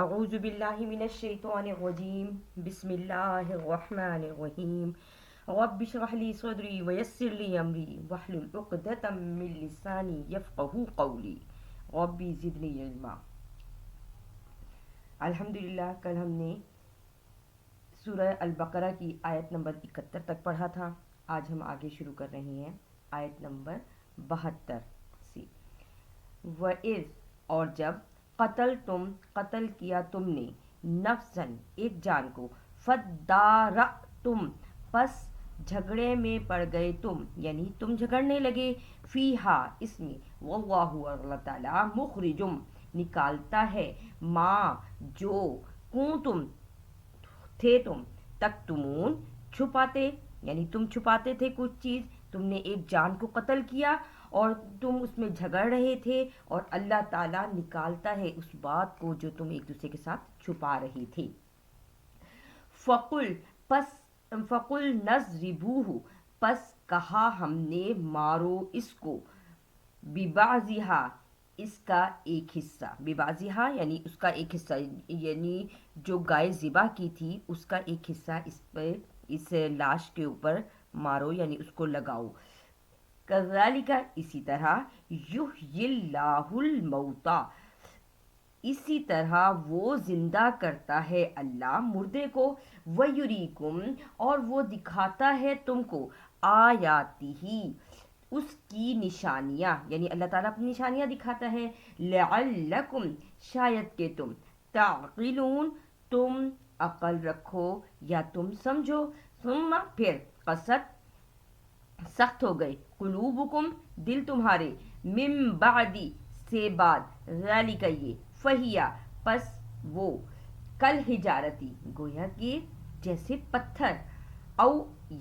اعوذ باللہ من الشیطان الرجیم بسم اللہ الرحمن الرحیم رب اشرح لی صدری ویسر لی امری واحلل عقدۃ من لسانی یفقهوا قولی ربی زدنی علما۔ الحمدللہ کل ہم نے سورہ البقرہ کی آیت نمبر 71 تک پڑھا تھا۔ آج ہم آگے شروع کر رہے ہیں آیت نمبر 72 سے۔ وَإِذْ اور جب قتل کیا تم نے نفسن ایک جان کو فَدَّارَأْتُمْ پس جھگڑے میں پڑ گئے تم، یعنی تم جھگڑنے لگے فیہا اس میں، واللہ اور اللہ تعالیٰ مخرجم نکالتا ہے ما جو کنتم تھے تم تکتمون چھپاتے، یعنی تم چھپاتے تھے کچھ چیز، تم نے ایک جان کو قتل کیا اور تم اس میں جھگڑ رہے تھے، اور اللہ تعالیٰ نکالتا ہے اس بات کو جو تم ایک دوسرے کے ساتھ چھپا رہے تھے۔ فقل نضربوہ پس کہا ہم نے مارو اس کو، ببعضھا اس کا ایک حصہ، ببعضھا یعنی اس کا ایک حصہ، یعنی جو گائے ذبح کی تھی اس کا ایک حصہ اس لاش کے اوپر مارو، یعنی اس کو لگاؤ۔ کذالک اسی طرح یحیی اللہ الموتیٰ اسی طرح وہ زندہ کرتا ہے اللہ مردے کو، ویریکم اور وہ دکھاتا ہے تم کو، آیاتہ اس کی نشانیاں، یعنی اللہ تعالیٰ اپنی نشانیاں دکھاتا ہے، لعلکم شاید کہ تم تعقلون تم عقل رکھو یا تم سمجھو، ثم پھر قست سخت ہو گئے، قلوبکم دل تمہارے، من بعدی سے بعد، ذالک یہ، فہیا پس وہ، کل حجارتی گویا کہ جیسے پتھر، او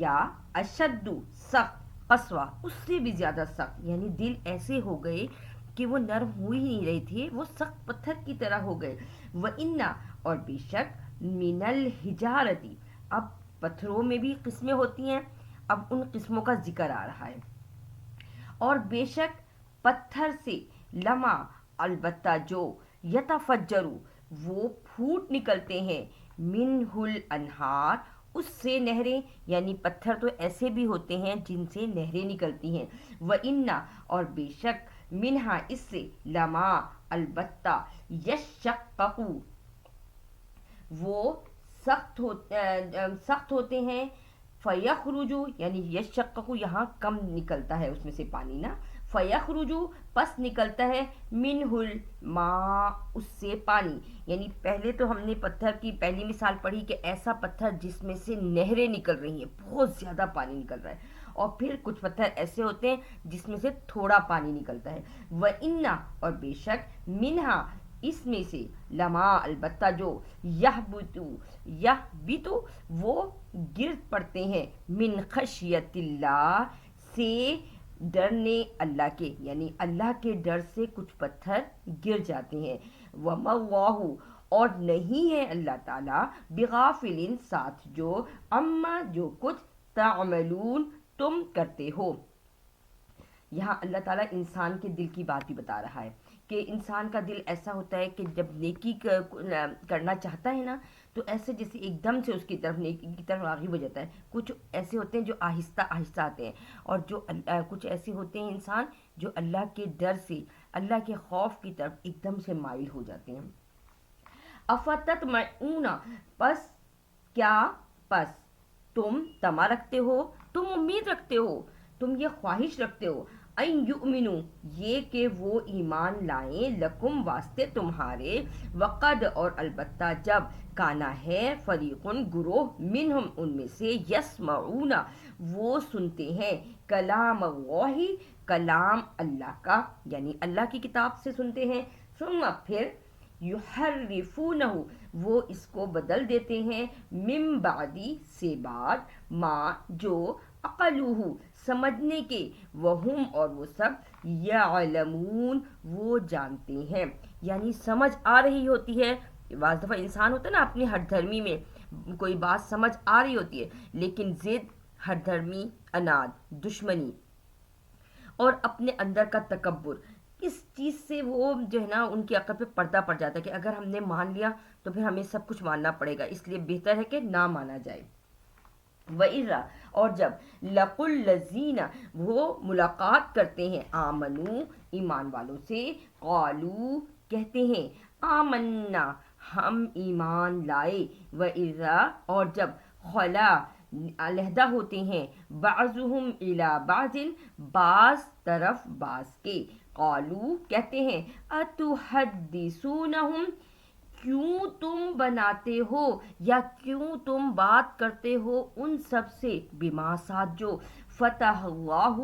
یا اشد سخت، قسوہ اس سے بھی زیادہ سخت، یعنی دل ایسے ہو گئے کہ وہ نرم ہو ہی نہیں رہے تھے، وہ سخت پتھر کی طرح ہو گئے۔ وَإِنَّ اور بے شک، من الحجارتی اب پتھروں میں بھی قسمیں ہوتی ہیں، اب ان قسموں کا ذکر آ رہا ہے، اور بے شک پتھر سے، لما البتہ جو، یتفجرو وہ پھوٹ نکلتے ہیں، منہ الانہار اس سے نہریں، یعنی پتھر تو ایسے بھی ہوتے ہیں جن سے نہریں نکلتی ہیں۔ وَإِنَّ اور بے شک، منہا اس سے، لما البتہ، یشققو وہ سخت ہوتے ہیں، فیخرجو یعنی یشققو یہاں کم نکلتا ہے اس میں سے پانی نا، فیخرجو پس نکلتا ہے، منہ الماء اس سے پانی، یعنی پہلے تو ہم نے پتھر کی پہلی مثال پڑھی کہ ایسا پتھر جس میں سے نہریں نکل رہی ہیں، بہت زیادہ پانی نکل رہا ہے، اور پھر کچھ پتھر ایسے ہوتے ہیں جس میں سے تھوڑا پانی نکلتا ہے۔ وَإِنَّ اور بے شک، منہا اس میں سے، لما البتہ جو، یہبتو وہ گر پڑتے ہیں، من خشیت اللہ سے ڈرنے اللہ کے، یعنی اللہ کے ڈر سے کچھ پتھر گر جاتے ہیں۔ وَمَا اللَّهُ اور نہیں ہے اللہ تعالیٰ، بغافل ساتھ جو، اما جو کچھ، تعملون تم کرتے ہو۔ یہاں اللہ تعالیٰ انسان کے دل کی بات بھی بتا رہا ہے کہ انسان کا دل ایسا ہوتا ہے کہ جب نیکی کرنا چاہتا ہے نا، تو ایسے جیسے ایک دم سے اس کی طرف نیکی کی طرف راغب ہو جاتا ہے۔ کچھ ایسے ہوتے ہیں جو آہستہ آہستہ آتے ہیں، اور جو کچھ ایسے ہوتے ہیں انسان جو اللہ کے ڈر سے، اللہ کے خوف کی طرف ایک دم سے مائل ہو جاتے ہیں۔ افتطمعون پس کیا، پس تم طمع رکھتے ہو، تم امید رکھتے ہو، تم یہ خواہش رکھتے ہو، ان یؤمنو یہ کہ وہ ایمان لائیں، لکم واسطے تمہارے، وقد اور البتہ جب، کانا ہے، فریقن گروہ، منہم ان میں سے، یسمعون وہ سنتے ہیں، کلام اللہ کلام اللہ کا، یعنی اللہ کی کتاب سے سنتے ہیں، ثم پھر، یحرفونہ وہ اس کو بدل دیتے ہیں، من بعدی سے بعد، ما جو، عقلوہ سمجھنے کے، وہم اور وہ سب، یعلمون وہ جانتے ہیں، یعنی سمجھ آ رہی ہوتی ہے۔ بعض دفعہ انسان ہوتا ہے نا اپنی ہر دھرمی میں کوئی بات سمجھ آ رہی ہوتی ہے، لیکن ضد، ہر دھرمی، اناد، دشمنی اور اپنے اندر کا تکبر، اس چیز سے وہ جو ہے نا ان کی عقل پہ پردہ پڑ جاتا ہے کہ اگر ہم نے مان لیا تو پھر ہمیں سب کچھ ماننا پڑے گا، اس لیے بہتر ہے کہ نہ مانا جائے۔ وَإِذَا اور جب لَقُوا الَّذِينَ وہ ملاقات کرتے ہیں آمنو ایمان والوں سے، قالو کہتے ہیں آمنا ہم ایمان لائے، وَإِذَا اور جب خلا علیحدہ ہوتے ہیں بعضهم الی بعض بعض طرف بعض کے، قالو کہتے ہیں اتحدثونہم کیوں تم بناتے ہو یا کیوں تم بات کرتے ہو ان سب سے، بما ساتھ جو فتح اللہ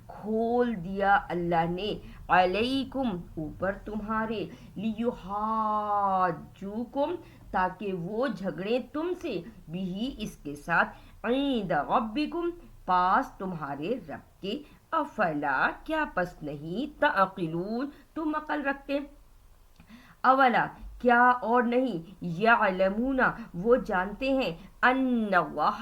کھول دیا اللہ نے، علیکم اوپر تمہارے، لیحاجوکم تاکہ وہ جھگڑیں تم سے، بھی اس کے ساتھ، عند ربکم پاس تمہارے رب کے، افلا کیا پس نہیں، تعقلون تم عقل رکھتے، اولا کیا اور نہیں، یعلمون وہ جانتے ہیں، ان اللہ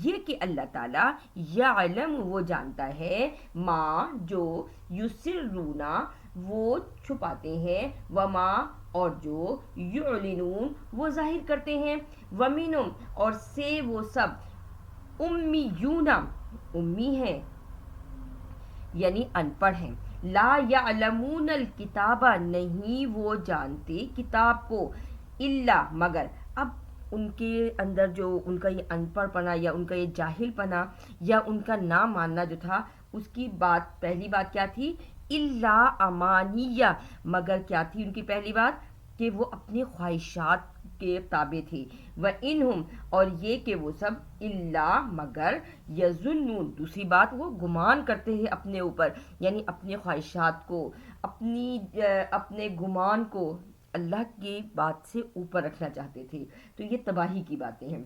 یہ کہ اللہ تعالیٰ، یعلم وہ جانتا ہے، ما جو، یسرون وہ چھپاتے ہیں، وما اور جو، یعلنون وہ ظاہر کرتے ہیں، ومنہم اور سے وہ سب، امیون امی ہیں یعنی ان پڑھ ہیں، لا یعلمون الکتاب نہیں وہ جانتے کتاب کو، الا مگر، اب ان کے اندر جو ان کا یہ ان پڑھ پنا یا ان کا یہ جاہل پنا یا ان کا نہ ماننا جو تھا، اس کی بات پہلی بات کیا تھی، الا امانیہ مگر کیا تھی ان کی پہلی بات کہ وہ اپنی خواہشات کے تابع تھے، وَإِنْهُمْ اور یہ کہ وہ سب، الا مگر، یظنون دوسری بات وہ گمان کرتے ہیں اپنے اوپر، یعنی اپنی خواہشات کو، اپنے گمان کو اللہ کی بات سے اوپر رکھنا چاہتے تھے، تو یہ تباہی کی باتیں ہیں۔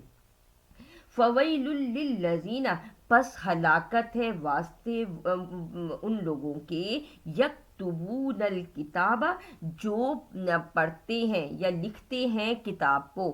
فویل للذین پس ہلاکت ہے واسطے ان لوگوں کے، یکتبون الکتاب جو پڑھتے ہیں یا لکھتے ہیں کتاب کو،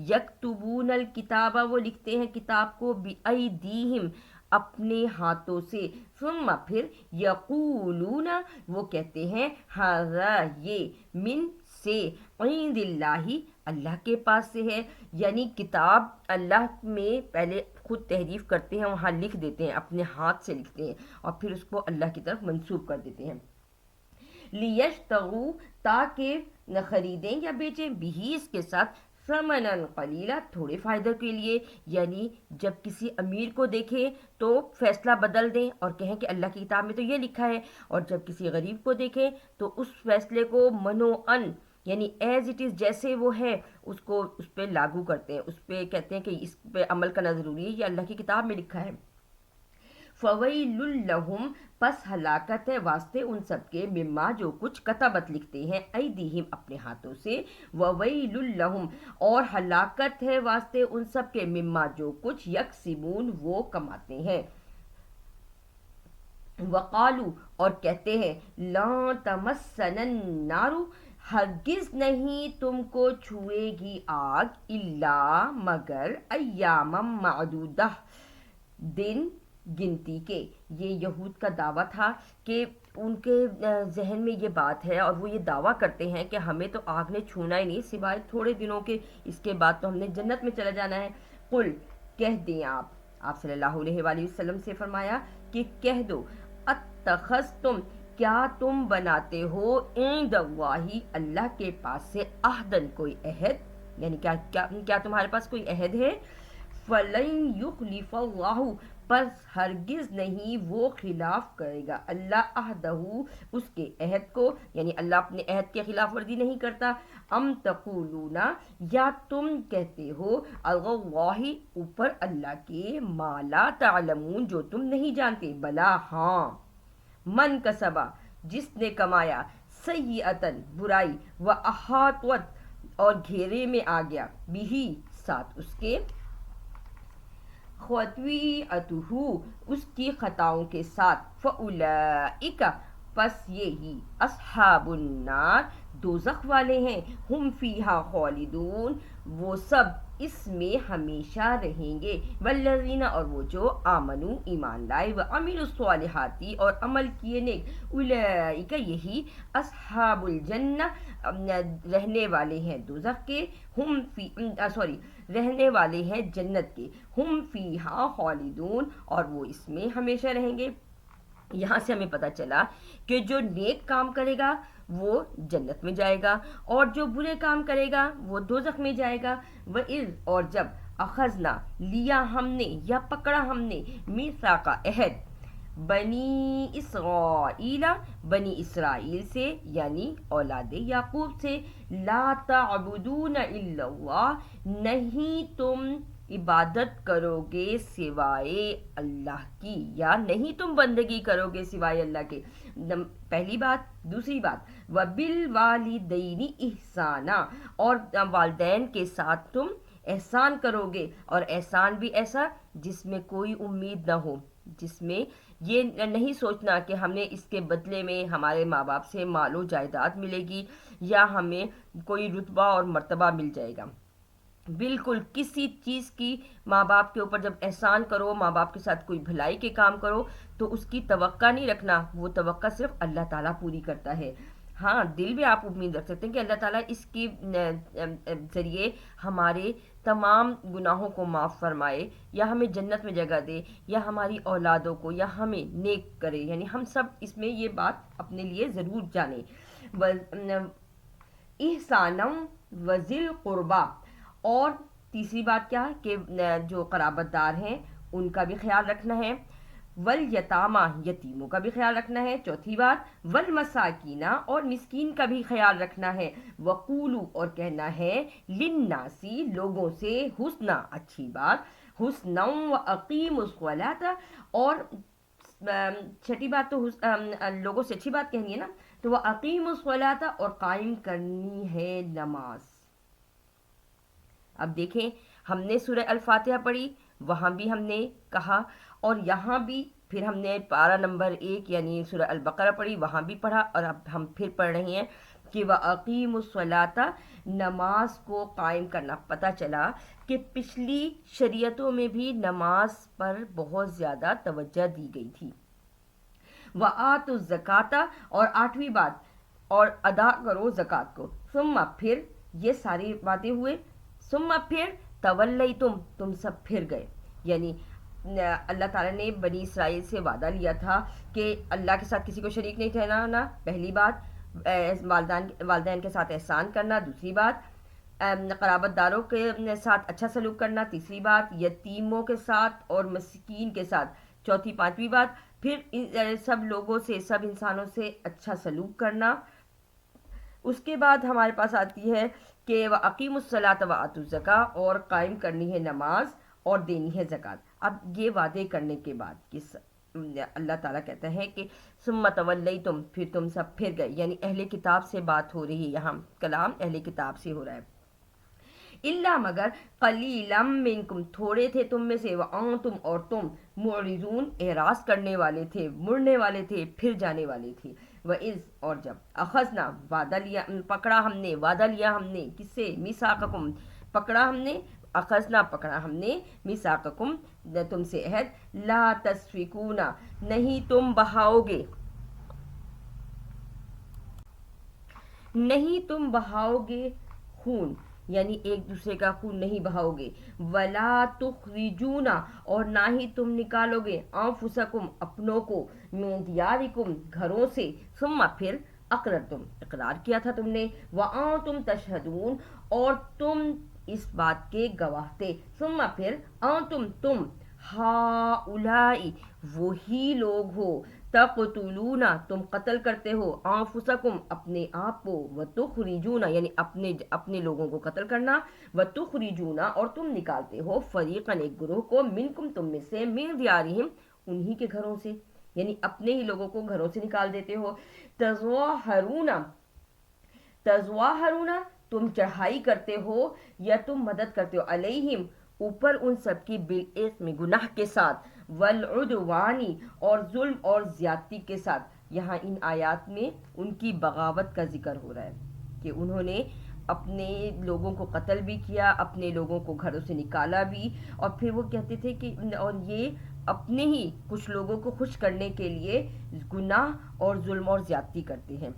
یکتبون الکتاب وہ لکھتے ہیں کتاب کو، بایدیہم اپنے ہاتھوں سے، ثم پھر، یقولون وہ کہتے ہیں، ھذا یہ، من سے، عند اللہ اللہ کے پاس سے ہے، یعنی کتاب اللہ میں پہلے خود تحریف کرتے ہیں، وہاں لکھ دیتے ہیں، اپنے ہاتھ سے لکھتے ہیں اور پھر اس کو اللہ کی طرف منسوب کر دیتے ہیں، لیشتروا تاکہ خریدیں یا بیچیں، بھی اس کے ساتھ، ثمنا قلیلا تھوڑے فائدہ کے لیے، یعنی جب کسی امیر کو دیکھیں تو فیصلہ بدل دیں اور کہیں کہ اللہ کی کتاب میں تو یہ لکھا ہے، اور جب کسی غریب کو دیکھیں تو اس فیصلے کو منوعاً یعنی ایز اٹ از جیسے وہ ہے اس کو اس پہ لاگو کرتے ہیں، اس پہ کہتے ہیں کہ اس پہ عمل کرنا ضروری ہے، یہ اللہ کی کتاب میں لکھا ہے۔ فویل لہم پس ہلاکت ہے واسطے ان سب کے، مما جو کچھ کتبت لکھتے ہیں، ایدیہم اپنے ہاتھوں سے، وویل لہم اور ہلاکت ہے واسطے ان سب کے، مما جو کچھ یکسبون وہ کماتے ہیں، وقالو اور کہتے ہیں، لا تمسن النار ہرگز نہیں تم کو چھوئے گی آگ، الا مگر، ایام معدودہ دن گنتی کے، یہ یہود کا دعویٰ تھا کہ ان کے ذہن میں یہ بات ہے اور وہ یہ دعویٰ کرتے ہیں کہ ہمیں تو آگ نے چھونا ہی نہیں سوائے تھوڑے دنوں کے، اس کے بعد تو ہم نے جنت میں چلا جانا ہے، قل کہہ دیں آپ صلی اللہ علیہ وآلہ وسلم سے فرمایا کہ کہہ دو، اتخذتم کیا تم بناتے ہو، عند اللہ اللہ کے پاس سے، عہدن کوئی عہد، یعنی کیا تمہارے پاس کوئی عہد ہے، فلن یخلف اللہ پس ہرگز نہیں وہ خلاف کرے گا اللہ عہدہ اس کے عہد کو، یعنی اللہ اپنے عہد کے خلاف ورزی نہیں کرتا، ام تقولون یا تم کہتے ہو، اللہ اوپر اللہ کے، ما لا تعلمون جو تم نہیں جانتے، بلا ہاں، من کسبا جس نے کمایا، سیئتن برائی، و احاطت اور گھیرے میں آ گیا، بھی ساتھ اس کے، خطویعتہ اس کی خطاؤں کے ساتھ، فاولئک پس یہی اصحاب النار دوزخ والے ہیں، ہم فیہا خالدون وہ سب اس میں ہمیشہ رہیں گے، والذین اور وہ جو آمنو ایمان لائے، وعملوا الصالحات اور عمل کیے نیک، اولئک یہی اصحاب الجنہ رہنے والے ہیں دوزخ کے، ہم فی سوری رہنے والے ہیں جنت کے، ہم فیہا خالدون اور وہ اس میں ہمیشہ رہیں گے۔ یہاں سے ہمیں پتہ چلا کہ جو نیک کام کرے گا وہ جنت میں جائے گا، اور جو برے کام کرے گا وہ دوزخ میں جائے گا۔ وَإِذْ اور جب اخذنا لیا ہم نے یا پکڑا ہم نے میثاق عہد بنی اسرائیل بنی اسرائیل سے یعنی اولاد یعقوب سے، لا تعبدون الا اللہ نہیں تم عبادت کرو گے سوائے اللہ کی، یا نہیں تم بندگی کرو گے سوائے اللہ کے، پہلی بات۔ دوسری بات وَبِالْوَالِدَيْنِ احسانا اور والدین کے ساتھ تم احسان کرو گے، اور احسان بھی ایسا جس میں کوئی امید نہ ہو، جس میں یہ نہیں سوچنا کہ ہمیں اس کے بدلے میں ہمارے ماں باپ سے مال و جائیداد ملے گی یا ہمیں کوئی رتبہ اور مرتبہ مل جائے گا۔ بالکل کسی چیز کی ماں باپ کے اوپر جب احسان کرو، ماں باپ کے ساتھ کوئی بھلائی کے کام کرو تو اس کی توقع نہیں رکھنا، وہ توقع صرف اللہ تعالیٰ پوری کرتا ہے۔ ہاں دل میں آپ امید رکھ سکتے ہیں کہ اللہ تعالیٰ اس کے ذریعے ہمارے تمام گناہوں کو معاف فرمائے، یا ہمیں جنت میں جگہ دے، یا ہماری اولادوں کو، یا ہمیں نیک کرے، یعنی ہم سب اس میں یہ بات اپنے لیے ضرور جانیں۔ احسانم وذل قربا اور تیسری بات کیا ہے کہ جو قرابت دار ہیں ان کا بھی خیال رکھنا ہے، والیتامہ یتیموں کا بھی خیال رکھنا ہے، چوتھی بات والمساکینہ اور مسکین کا بھی خیال رکھنا ہے، وقولو اور کہنا ہے للناسی لوگوں سے حسنا اچھی بات، حسنا واقیموا الصلاۃ اور چھٹی بات تو لوگوں سے اچھی بات کہنی ہے نا، تو واقیموا الصلاۃ اور قائم کرنی ہے نماز۔ اب دیکھیں ہم نے سورہ الفاتحہ پڑھی، وہاں بھی ہم نے کہا، اور یہاں بھی پھر ہم نے پارہ نمبر 1 یعنی سورہ البقرہ پڑھی، وہاں بھی پڑھا، اور اب ہم پھر پڑھ رہے ہیں کہ وَأَقِيمُوا الصَّلَاةَ نماز کو قائم کرنا۔ پتہ چلا کہ پچھلی شریعتوں میں بھی نماز پر بہت زیادہ توجہ دی گئی تھی۔ وَآتُوا الزَّكَاةَ اور 8ویں بات اور ادا کرو زکوٰۃ کو، ثم پھر یہ ساری باتیں ہوئے، ثم پھر تولیتم تم سب پھر گئے، یعنی اللہ تعالیٰ نے بنی اسرائیل سے وعدہ لیا تھا کہ اللہ کے ساتھ کسی کو شریک نہیں ٹھہرانا، پہلی بات، والدین کے ساتھ احسان کرنا، دوسری بات قرابت داروں کے ساتھ اچھا سلوک کرنا، تیسری بات یتیموں کے ساتھ اور مسکین کے ساتھ، چوتھی پانچویں بات پھر سب لوگوں سے، سب انسانوں سے اچھا سلوک کرنا۔ اس کے بعد ہمارے پاس آتی ہے کہ وَأَقِيمُوا الصَّلَاةَ وَآتُوا الزَّكَاةَ اور قائم کرنی ہے نماز اور دینی ہے زکوٰۃ۔ اب یہ وعدے کرنے کے بعد کہ اللہ تعالیٰ کہتا ہے کہ ثُمَّ تَوَلَّيْتُمْ پھر تم سب پھر گئے، یعنی اہل کتاب سے بات ہو رہی ہے، یہاں کلام اہل کتاب سے ہو رہا ہے۔ الا مگر قلیلا منکم تھوڑے تھے تم میں سے، وانتم اور تم معرضون اعراض کرنے والے تھے، مڑنے والے تھے، پھر جانے والے تھے۔ وَإِذْ اور جب اخذنا وعدہ لیا، پکڑا ہم نے، وعدہ لیا ہم نے کس سے، میثاقکم پکڑا ہم نے، اخذنا پکڑا ہم نے، میثاقکم تم سے عہد، لا تسفکون نہیں تم بہاؤ گے، نہیں تم بہاؤ گے خون، یعنی ایک دوسرے کا خون نہیں بہاؤ گے، ولا تخرجون اور نہ ہی تم نکالو گے، انفسکم اپنوں کو، من دیارکم گھروں سے، ثم پھر اقررتم اقرار کیا تھا تم نے، وانتم تشہدون اور تم اس بات کے گواہ تھے، ثم پھر انتم تم ہؤلاء وہی لوگ ہو، تقتلون تم قتل کرتے ہو، انفسکم اپنے آپ کو، وتخرجون یعنی اپنے لوگوں کو قتل کرنا، وتخرجون اور تم نکالتے ہو، فریقا ایک گروہ کو، منکم تم میں سے، من دیارہم انہی کے گھروں سے، یعنی اپنے ہی لوگوں کو گھروں سے نکال دیتے ہو، تظواہرون تم چڑھائی کرتے ہو یا تم مدد کرتے ہو، علیہم اوپر ان سب کی، بالاثم گناہ کے ساتھ، والعدوانی اور ظلم اور زیادتی کے ساتھ، یہاں ان آیات میں ان کی بغاوت کا ذکر ہو رہا ہے کہ انہوں نے اپنے لوگوں کو قتل بھی کیا، اپنے لوگوں کو گھروں سے نکالا بھی، اور پھر وہ کہتے تھے کہ اور یہ اپنے ہی کچھ لوگوں کو خوش کرنے کے لیے گناہ اور ظلم اور زیادتی کرتے ہیں۔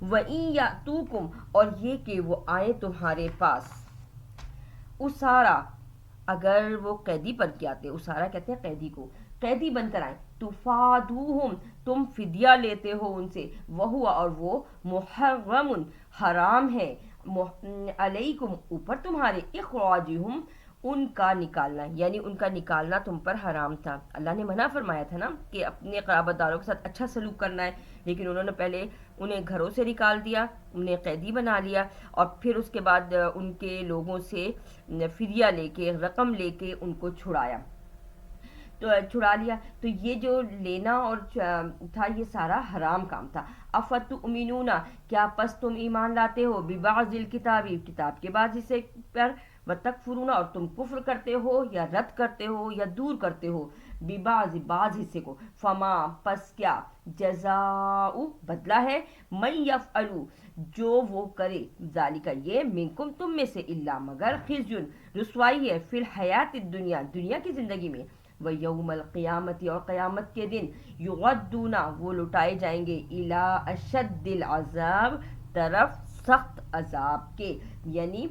وَإِن يَأْتُوكُمْ، اور یہ کہ وہ آئیں تمہارے پاس، اسارا، اگر وہ قیدی بن کے آتے، اسارا کہتے ہیں قیدی کو، قیدی بن کر آئیں، تفادوہم، تم فدیہ لیتے ہو ان سے، وہو، اور وہ محرم، حرام ہے، علیکم، اوپر تمہارے، اخراجہم، ان کا نکالنا، یعنی ان کا نکالنا تم پر حرام تھا۔ اللہ نے منع فرمایا تھا نا کہ اپنے قرابت داروں کے ساتھ اچھا سلوک کرنا ہے، لیکن انہوں نے پہلے انہیں گھروں سے نکال دیا، انہیں قیدی بنا لیا، اور پھر اس کے بعد ان کے لوگوں سے فدیہ لے کے، رقم لے کے ان کو چھڑایا، تو چھڑا لیا، تو یہ جو لینا اور تھا یہ سارا حرام کام تھا۔ افتؤمنون، کیا پس تم ایمان لاتے ہو، ببعض الکتاب، کتاب کے بعض حصے پر، وتکفرون، اور تم کفر کرتے ہو یا رد کرتے ہو یا دور کرتے ہو، ببعض، بعض حصے کو، فما، پس کیا، جزاؤ، بدلہ ہے، من یفعلو، جو وہ کرے، ذالک، یہ، منکم، تم میں سے، الا، مگر، خزی، رسوائی ہے، فی الحیات الدنیا، دنیا کی زندگی میں، وَيَوْمَ الْقِيَامَةِ، اور قیامت کے دن، یغدون، وہ لٹائے جائیں گے، اِلیٰ اشد العذاب، طرف سخت عذاب کے، یعنی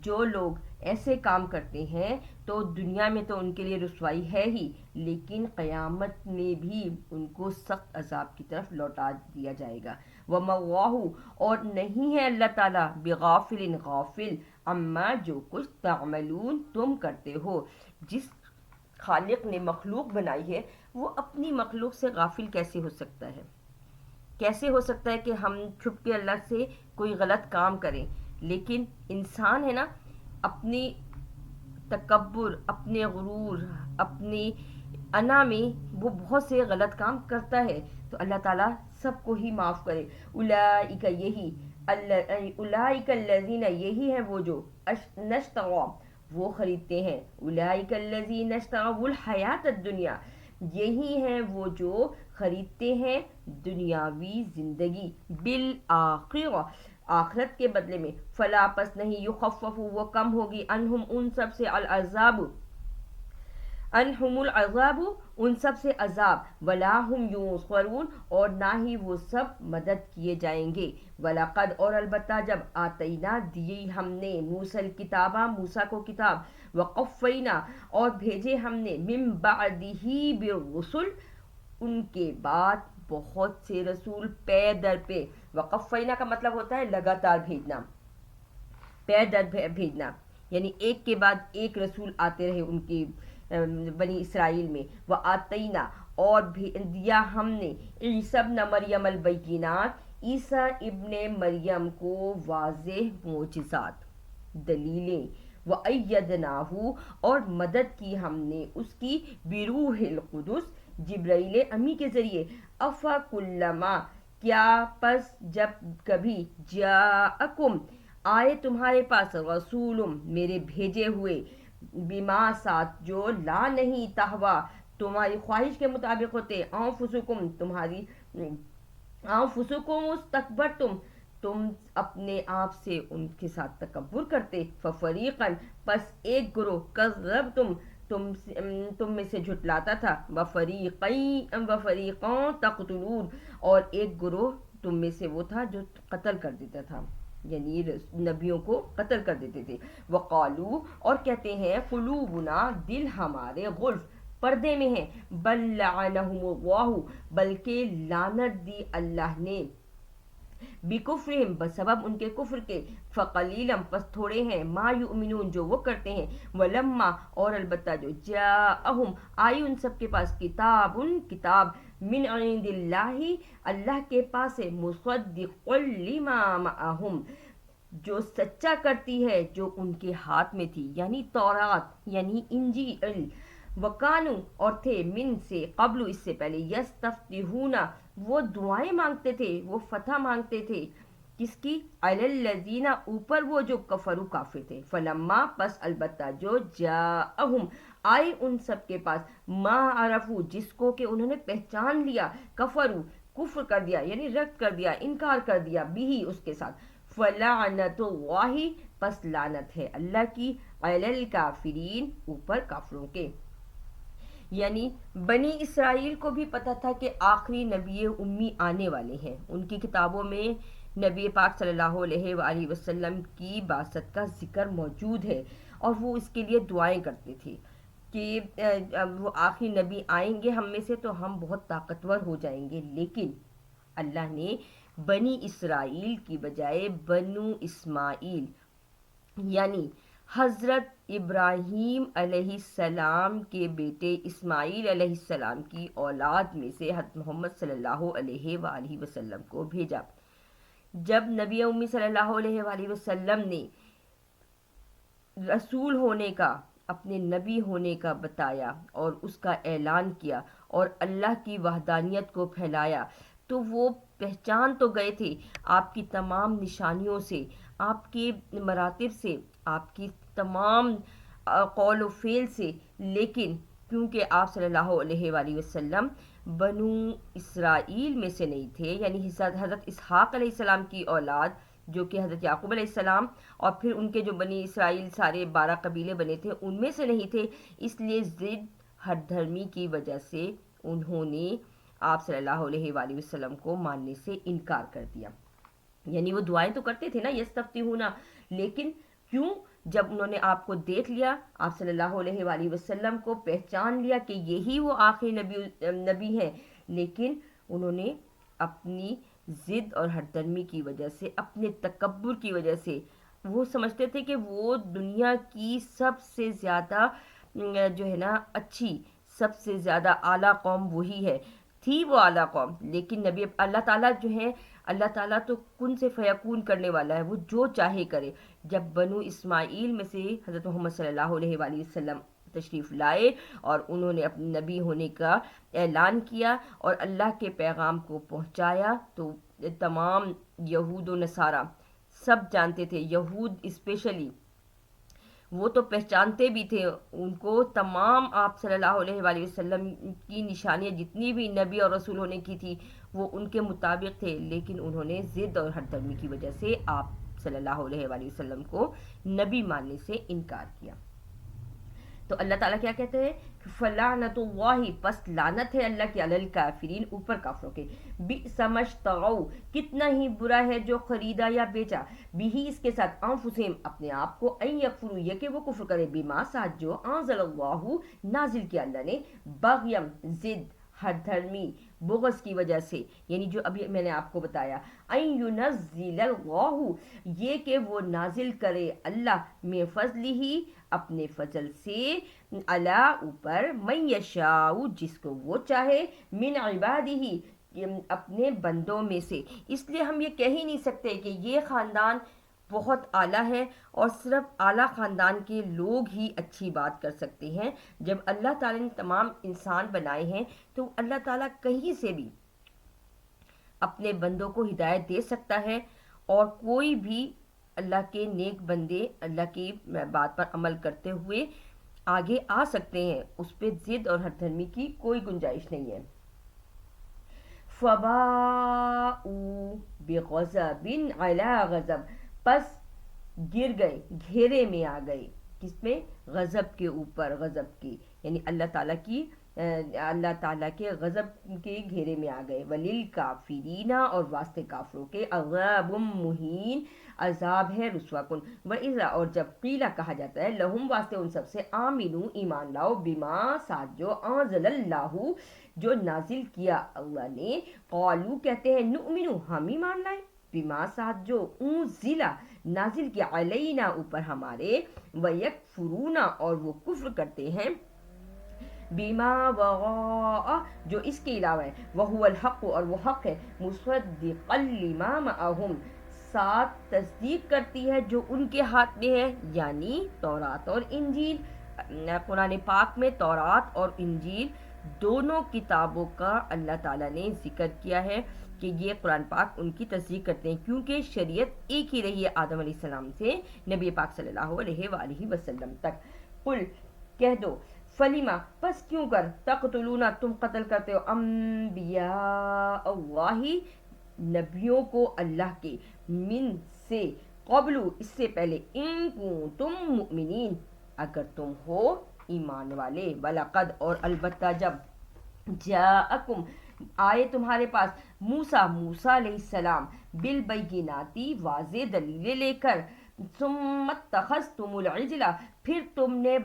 جو لوگ ایسے کام کرتے ہیں تو دنیا میں تو ان کے لیے رسوائی ہے ہی، لیکن قیامت میں بھی ان کو سخت عذاب کی طرف لوٹا دیا جائے گا۔ وَمَوَّاهُ، اور نہیں ہے اللہ تعالیٰ بغافل، غافل، اما، جو کچھ، تعملون، تم کرتے ہو۔ جس خالق نے مخلوق بنائی ہے وہ اپنی مخلوق سے غافل کیسے ہو سکتا ہے؟ کیسے ہو سکتا ہے کہ ہم چھپ کے اللہ سے کوئی غلط کام کریں؟ لیکن انسان ہے نا، اپنی تکبر، اپنے غرور، اپنی انا میں وہ بہت سے غلط کام کرتا ہے، تو اللہ تعالیٰ سب کو ہی معاف کرے۔ اولئک، یہی، اولئک الذین، یہی ہیں وہ جو، نشتروا، وہ خریدتے ہیں، اولئک الذین اشتروا الحیات الدنیا، یہی ہیں وہ جو خریدتے ہیں دنیاوی زندگی، بالآخرہ، آخرت کے بدلے میں، فلا، پس نہیں، یخفف، وہ کم ہوگی، عنہم، ان سب سے، العذاب، انہم العذاب، ان سب سے عذاب، ولا ہم ینصرون، اور نہ ہی وہ سب مدد کیے جائیں گے۔ وَلَقَدْ، اور البتہ، جب آتینا، دی ہم نے، موسیٰ الکتابہ، موسیٰ کو کتاب، وقفینا، اور بھیجے ہم نے، من بعدہ بالرسل، ان کے بعد بہت سے رسول، پے در پہ، وقفینا کا مطلب ہوتا ہے لگاتار بھیجنا، پے در بھیجنا، یعنی ایک کے بعد ایک رسول آتے رہے ان کی بنی اسرائیل میں۔ وآتینا، اور دیا ہم نے، عیسی ابن مریم البینات، عیسیٰ ابن مریم کو واضح معجزات، دلیلیں، وَأَيَّدْنَاهُ، اور مدد کی ہم نے اس کی، بروح القدس، جبرائیل امی کے ذریعے، افَكُلَّمَا، کیا پس جب کبھی، جاءکم، آئے تمہارے پاس، رسول، میرے بھیجے ہوئے، بما، ساتھ، جو، لا، نہیں، تہوا، تمہاری خواہش کے مطابق ہوتے، انفسکم، تمہاری انفسکم، استکبرتم، تم اپنے آپ سے ان کے ساتھ تکبر کرتے، ففریقاً، پس ایک گروہ، کذبتم، تم میں سے جھٹلاتا تھا، وفریقاں تقتلون، اور ایک گروہ تم میں سے وہ تھا جو قتل کر دیتا تھا، یعنی نبیوں کو قتل کر دیتے تھے۔ وقالو، اور کہتے ہیں، قلوبنا، دل ہمارے، غلف، پردے میں ہیں، بل لعنہم اللہ، بلکہ لعنت دی اللہ نے، بکفرہم، بسبب ان کے کفر کے، فقلیلا، پس تھوڑے ہیں، ما یؤمنون، جو وہ کرتے ہیں، ولما، اور البتہ جو، جاءہم، آئی ان سب کے پاس، کتاب، کتاب، من عند اللہ، اللہ کے پاس ہے، مصدق لما معہم، جو سچا کرتی ہے جو ان کے ہاتھ میں تھی، یعنی تورات، یعنی انجیل، وکانو، اور تھے، من، سے، قبل، اس سے پہلے، یستفتحون، وہ دعائیں مانگتے تھے، وہ فتح مانگتے تھے، کس کی؟ علی الذین، اوپر وہ جو کفروا کافر تھے، فلما پس البتہ جو جاءہم آئے ان سب کے پاس، ما عرفو جس کو کہ انہوں نے پہچان لیا، کفروا کفر کر دیا یعنی رد کر دیا، انکار کر دیا، بھی اس کے ساتھ، فلعنت اللہ پس لعنت ہے اللہ کی، علی الکافرین اوپر کافروں کے۔ یعنی بنی اسرائیل کو بھی پتہ تھا کہ آخری نبی امی آنے والے ہیں، ان کی کتابوں میں نبی پاک صلی اللہ علیہ وآلہ وسلم کی بعثت کا ذکر موجود ہے، اور وہ اس کے لیے دعائیں کرتے تھے کہ وہ آخری نبی آئیں گے ہم میں سے تو ہم بہت طاقتور ہو جائیں گے، لیکن اللہ نے بنی اسرائیل کی بجائے بنو اسماعیل یعنی حضرت ابراہیم علیہ السلام کے بیٹے اسماعیل علیہ السلام کی اولاد میں سے حضرت محمد صلی اللہ علیہ وآلہ وسلم کو بھیجا۔ جب نبی امی صلی اللہ علیہ وآلہ وسلم نے رسول ہونے کا، اپنے نبی ہونے کا بتایا اور اس کا اعلان کیا اور اللہ کی وحدانیت کو پھیلایا، تو وہ پہچان تو گئے تھے آپ کی تمام نشانیوں سے، آپ کے مراتب سے، آپ کی تمام قول و فعل سے، لیکن کیونکہ آپ صلی اللہ علیہ وآلہ وسلم بنو اسرائیل میں سے نہیں تھے، یعنی حضرت اسحاق علیہ السلام کی اولاد جو کہ حضرت یعقوب علیہ السلام اور پھر ان کے جو بنی اسرائیل سارے 12 قبیلے بنے تھے ان میں سے نہیں تھے، اس لیے ضد ہٹ دھرمی کی وجہ سے انہوں نے آپ صلی اللہ علیہ وآلہ وسلم کو ماننے سے انکار کر دیا۔ یعنی وہ دعائیں تو کرتے تھے نا یستفتحون، لیکن کیوں؟ جب انہوں نے آپ کو دیکھ لیا، آپ صلی اللہ علیہ وآلہ وسلم کو پہچان لیا کہ یہی وہ آخری نبی ہیں، لیکن انہوں نے اپنی ضد اور ہٹ درمی کی وجہ سے، اپنے تکبر کی وجہ سے، وہ سمجھتے تھے کہ وہ دنیا کی سب سے زیادہ جو ہے نا اچھی، سب سے زیادہ اعلیٰ قوم وہی ہے، تھی وہ اعلیٰ قوم، لیکن نبی اللہ تعالیٰ جو ہے، اللہ تعالیٰ تو کن سے فیکون کرنے والا ہے، وہ جو چاہے کرے۔ جب بنو اسماعیل میں سے حضرت محمد صلی اللہ علیہ وآلہ وسلم تشریف لائے اور انہوں نے اپنے نبی ہونے کا اعلان کیا اور اللہ کے پیغام کو پہنچایا، تو تمام یہود و نصارہ سب جانتے تھے، یہود اسپیشلی وہ تو پہچانتے بھی تھے ان کو، تمام آپ صلی اللہ علیہ وآلہ وسلم کی نشانیاں جتنی بھی نبی اور رسول ہونے کی تھی وہ ان کے مطابق تھے، لیکن انہوں نے ضد اور ہٹ دھرمی کی وجہ سے آپ صلی اللہ علیہ وآلہ وسلم کو نبی ماننے سے انکار کیا۔ تو اللہ تعالیٰ کیا کہتے ہیں؟ فلعنت اللہ پس لعنت ہے اللہ کی، علی الکافرین اوپر کافروں کے، بئس ما اشتروا کتنا ہی برا ہے جو خریدا یا بیچا، بھی اس کے ساتھ، انفسہم اپنے آپ کو، ان یکفروا یہ کہ وہ کفر کرے، بما ساتھ جو انزل اللہ نازل کیا اللہ نے، بغیم ضد ہٹ دھرمی بغض کی وجہ سے، یعنی جو ابھی میں نے آپ کو بتایا، ان ینزل اللہ یہ کہ وہ نازل کرے اللہ، من فضلہ اپنے فضل سے، علی اوپر، من یشاء جس کو وہ چاہے، من عبادہ اپنے بندوں میں سے۔ اس لیے ہم یہ کہہ ہی نہیں سکتے کہ یہ خاندان بہت اعلیٰ ہے اور صرف اعلیٰ خاندان کے لوگ ہی اچھی بات کر سکتے ہیں۔ جب اللہ تعالیٰ نے تمام انسان بنائے ہیں تو اللہ تعالیٰ کہیں سے بھی اپنے بندوں کو ہدایت دے سکتا ہے، اور کوئی بھی اللہ کے نیک بندے اللہ کی بات پر عمل کرتے ہوئے آگے آ سکتے ہیں، اس پہ ضد اور ہٹ دھرمی کی کوئی گنجائش نہیں ہے۔ فباؤوا بغضب علی غضب پس گر گئے، گھیرے میں آ گئے، کس میں؟ غضب کے اوپر، غضب کی یعنی اللہ تعالیٰ کے غضب کے گھیرے میں آ گئے، وللکافرین اور واسطے کافروں کے، عذاب مہین عذاب ہے رسوا کن، وَإِذَا اور جب قیلہ کہا جاتا ہے لہم واسطے ان سب سے، آمنو ایمان لاؤ، بما ساتھ جو، انزل اللہ جو نازل کیا اللہ نے، قالو کہتے ہیں، نؤمنو ہم ایمان لائے، بما ساتھ جو، انزل نازل کیا، علینا اوپر ہمارے، ویکفرون اور وہ کفر کرتے ہیں، بیما وراء جو اس کے علاوہ ہے، وہو الحق اور وہ حق ہے، مصدقا لما معہم ساتھ تصدیق کرتی ہے جو ان کے ہاتھ میں ہے، یعنی تورات اور انجیل۔ قرآن پاک میں تورات اور انجیل دونوں کتابوں کا اللہ تعالیٰ نے ذکر کیا ہے کہ یہ قرآن پاک ان کی تصدیق کرتے ہیں، کیونکہ شریعت ایک ہی رہی ہے آدم علیہ السلام سے نبی پاک صلی اللہ علیہ وآلہ وسلم تک۔ قل کہہ دو، فلیما پس کیوں کر، تقتلون تم قتل کرتے ہو، انبیاء اللہ نبیوں کو اللہ کے، من سے، قبلو اس سے پہلے، ان کنتم مؤمنین اگر تم ہو ایمان والے، وَلَقَدْ اور البتہ جب، جاءکم آئے تمہارے پاس، موسیٰ علیہ السلام، بالبیناتی واضح دلیلیں لے کر، ثم اتخذتم العجل پھر تم نے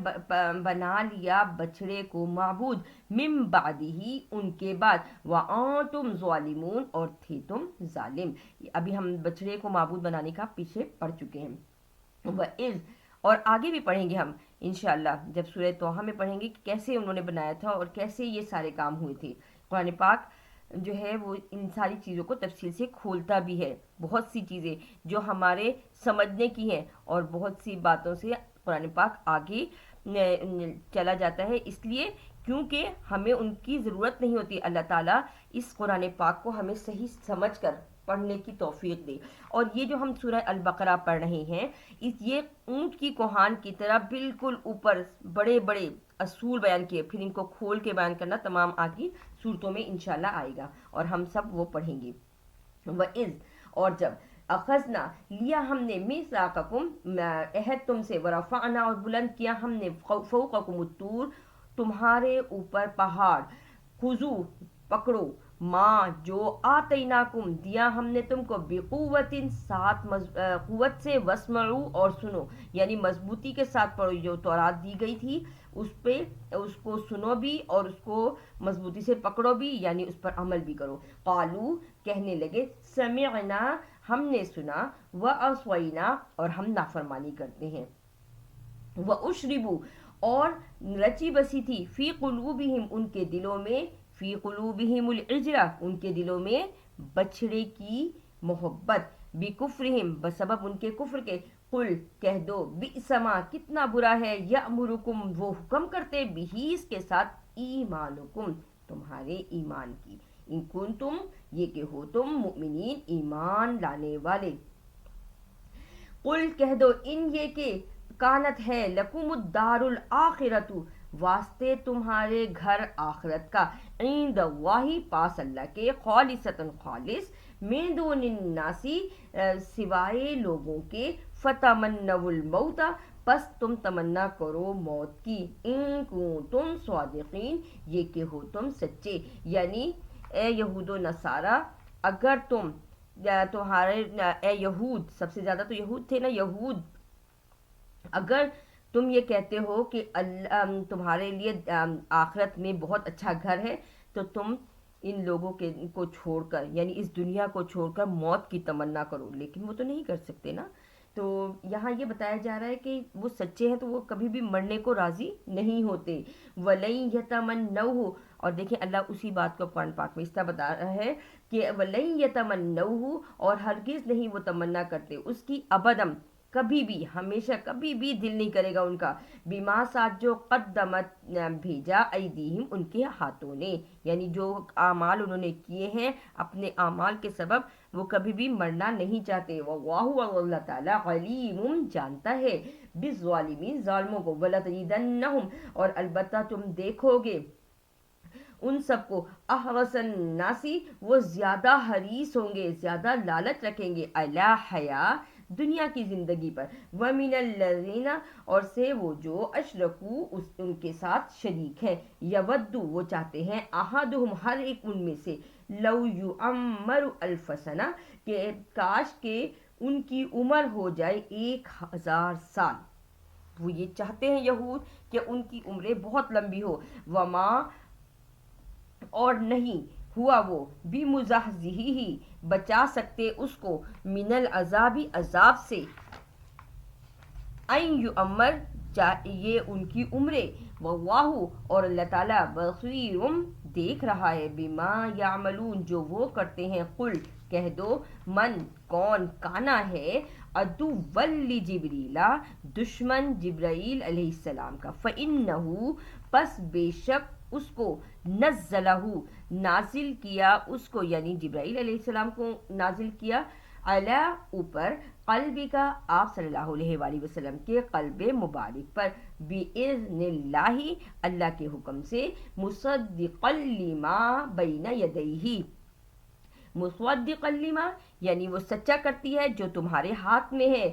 بنا لیا بچڑے کو معبود، من بعدہ ان کے بعد، وانتم ظالمون اور تھے تم ظالم۔ ابھی ہم بچڑے کو معبود بنانے کا پیچھے پڑ چکے ہیں، وَإِذْ اور آگے بھی پڑھیں گے ہم انشاءاللہ جب سورہ توحہ میں پڑھیں گے کہ کیسے انہوں نے بنایا تھا اور کیسے یہ سارے کام ہوئے تھے۔ قرآن پاک جو ہے وہ ان ساری چیزوں کو تفصیل سے کھولتا بھی ہے، بہت سی چیزیں جو ہمارے سمجھنے کی ہیں اور بہت سی باتوں سے قرآن پاک آگے چلا جاتا ہے، اس لیے کیونکہ ہمیں ان کی ضرورت نہیں ہوتی۔ اللہ تعالیٰ اس قرآن پاک کو ہمیں صحیح سمجھ کر پڑھنے کی توفیق دے۔ اور یہ جو ہم سورہ البقرہ پڑھ رہے ہیں، یہ اونٹ کی کوہان کی طرح بالکل اوپر بڑے بڑے اصول بیان کیے، پھر ان کو کھول کے بیان کرنا تمام آگے صورتوں میں انشاءاللہ آئے گا اور ہم سب وہ پڑھیں گے۔ وَإِذْ اور جب، اخذنا لیا ہم نے، میثاقکم عہد تم سے، ورفعنا اور بلند کیا ہم نے، فوقکم الطور تمہارے اوپر پہاڑ، خذو پکڑو، ماں جو آتیناکم دیا ہم نے تم کو، بقوت ساتھ قوت سے، واسمعوا اور سنو، یعنی مضبوطی کے ساتھ پڑھو، جو تورات دی گئی تھی اس پہ اس کو سنو بھی اور اس کو مضبوطی سے پکڑو بھی، یعنی اس پر عمل بھی کرو۔ قالو کہنے لگے، سمعنا ہم نے سنا، وعصینا اور ہم نافرمانی کرتے ہیں، واشربوا اور رچی بسی تھی، فی قلوبہم ان کے دلوں میں، فی قلوبہم العجلہ ان کے دلوں میں بچھڑے کی محبت، بکفرہم بسبب ان کے کفر کے، قل کہہ دو، بئس ما کتنا برا ہے، یأمرکم وہ حکم کرتے، بہی اس کے ساتھ، ایمانکم تمہارے ایمان کی، ان کنتم یہ کہ ہو تم، مؤمنین ایمان لانے والے۔ قل کہہ دو، ان یہ کہ، کانت ہے، لکم الدار الآخرۃ واسطے تمہارے گھر آخرت کا، عند اللہ پاس اللہ کے، خالصتاً خالص، من دون الناس سوائے لوگوں کے، فتمنوا الموت پس تم تمنا کرو موت کی، ان کنتم صادقین یہ کہ ہو تم سچے، یعنی اے یہود و نصارہ اگر تم، تمہارے اے یہود، سب سے زیادہ تو یہود تھے نا، یہود اگر تم یہ کہتے ہو کہ تمہارے لیے آخرت میں بہت اچھا گھر ہے، تو تم ان لوگوں کے کو چھوڑ کر، یعنی اس دنیا کو چھوڑ کر موت کی تمنا کرو، لیکن وہ تو نہیں کر سکتے نا۔ تو یہاں یہ بتایا جا رہا ہے کہ وہ سچے ہیں تو وہ کبھی بھی مرنے کو راضی نہیں ہوتے، وَلَن يَتَمَنَّوْهُ اور دیکھیں اللہ اسی بات کو قرآن پاک میں اس طرح بتا رہا ہے کہ وَلَن يَتَمَنَّوْهُ اور ہرگز نہیں وہ تمنا کرتے اس کی، ابدم کبھی بھی، ہمیشہ کبھی بھی دل نہیں کرے گا ان کا، بیما ساتھ جو قدمت بھیجا، ایدیہم ان کے ہاتھوں نے، یعنی جو اعمال انہوں نے کیے ہیں اپنے اعمال کے سبب وہ کبھی بھی مرنا نہیں چاہتے، واللہ اللہ تعالیٰ علیم جانتا ہے، بالظالمین ظالموں کو، ولتجدنہم اور البتہ تم دیکھو گے ان سب کو، احرص الناسی وہ زیادہ حریص ہوں گے، زیادہ لالچ رکھیں گے، الی حیا دنیا کی زندگی پر، وَمِنَ الَّذِينَ اور سے وہ جو، اشرکو ان کے ساتھ شریک ہیں، یودو وہ چاہتے ہیں، احدہم ہر ایک ان میں سے، لو یعمر الف سنہ کہ کاش کہ ان کی عمر ہو جائے 1000 سال، وہ یہ چاہتے ہیں یہود کہ ان کی عمریں بہت لمبی ہو، وما اور نہیں ہوا وہ، بمزحزحہ بچا سکتے اس کو، من العذاب عذاب سے، این یعمر یہ ان کی عمریں، واللہ اور اللہ تعالیٰ، بصیر دیکھ رہا ہے، بما یعملون جو وہ کرتے ہیں، قل کہہ دو، من کون، کانا ہے، عدو لجبریل دشمن جبرائیل علیہ السلام کا، فإنہ پس بے شک اس کو نزلہ نازل کیا اس کو یعنی جبرائیل علیہ السلام کو نازل کیا علی اوپر قلبی کا آپ صلی اللہ علیہ وآلہ وسلم کے قلب مبارک پر بِإِذْنِ اللہ اللہ کے حکم سے مصدقا لما بین یدیہ مصدقا لما یعنی وہ سچا کرتی ہے جو تمہارے ہاتھ میں ہے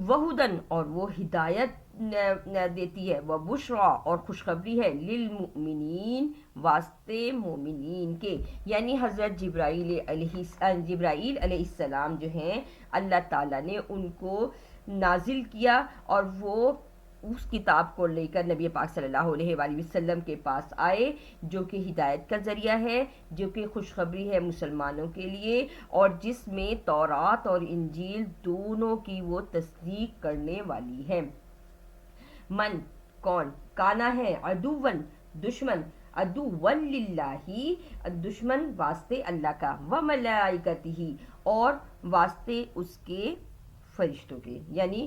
وہدن اور وہ ہدایت دیتی ہے وہ بشرا اور خوشخبری ہے للمؤمنین واسطے مومنین کے یعنی حضرت جبرائیل علیہ السلام جو ہیں اللہ تعالیٰ نے ان کو نازل کیا اور وہ اس کتاب کو لے کر نبی پاک صلی اللہ علیہ وآلہ وسلم کے پاس آئے جو کہ ہدایت کا ذریعہ ہے جو کہ خوشخبری ہے مسلمانوں کے لیے اور جس میں تورات اور انجیل دونوں کی وہ تصدیق کرنے والی ہے من کون کانا ہے عدوًا دشمن عدوًا للہ دشمن واسطے اللہ کا وملائکتہ اور واسطے اس کے فرشتوں کے یعنی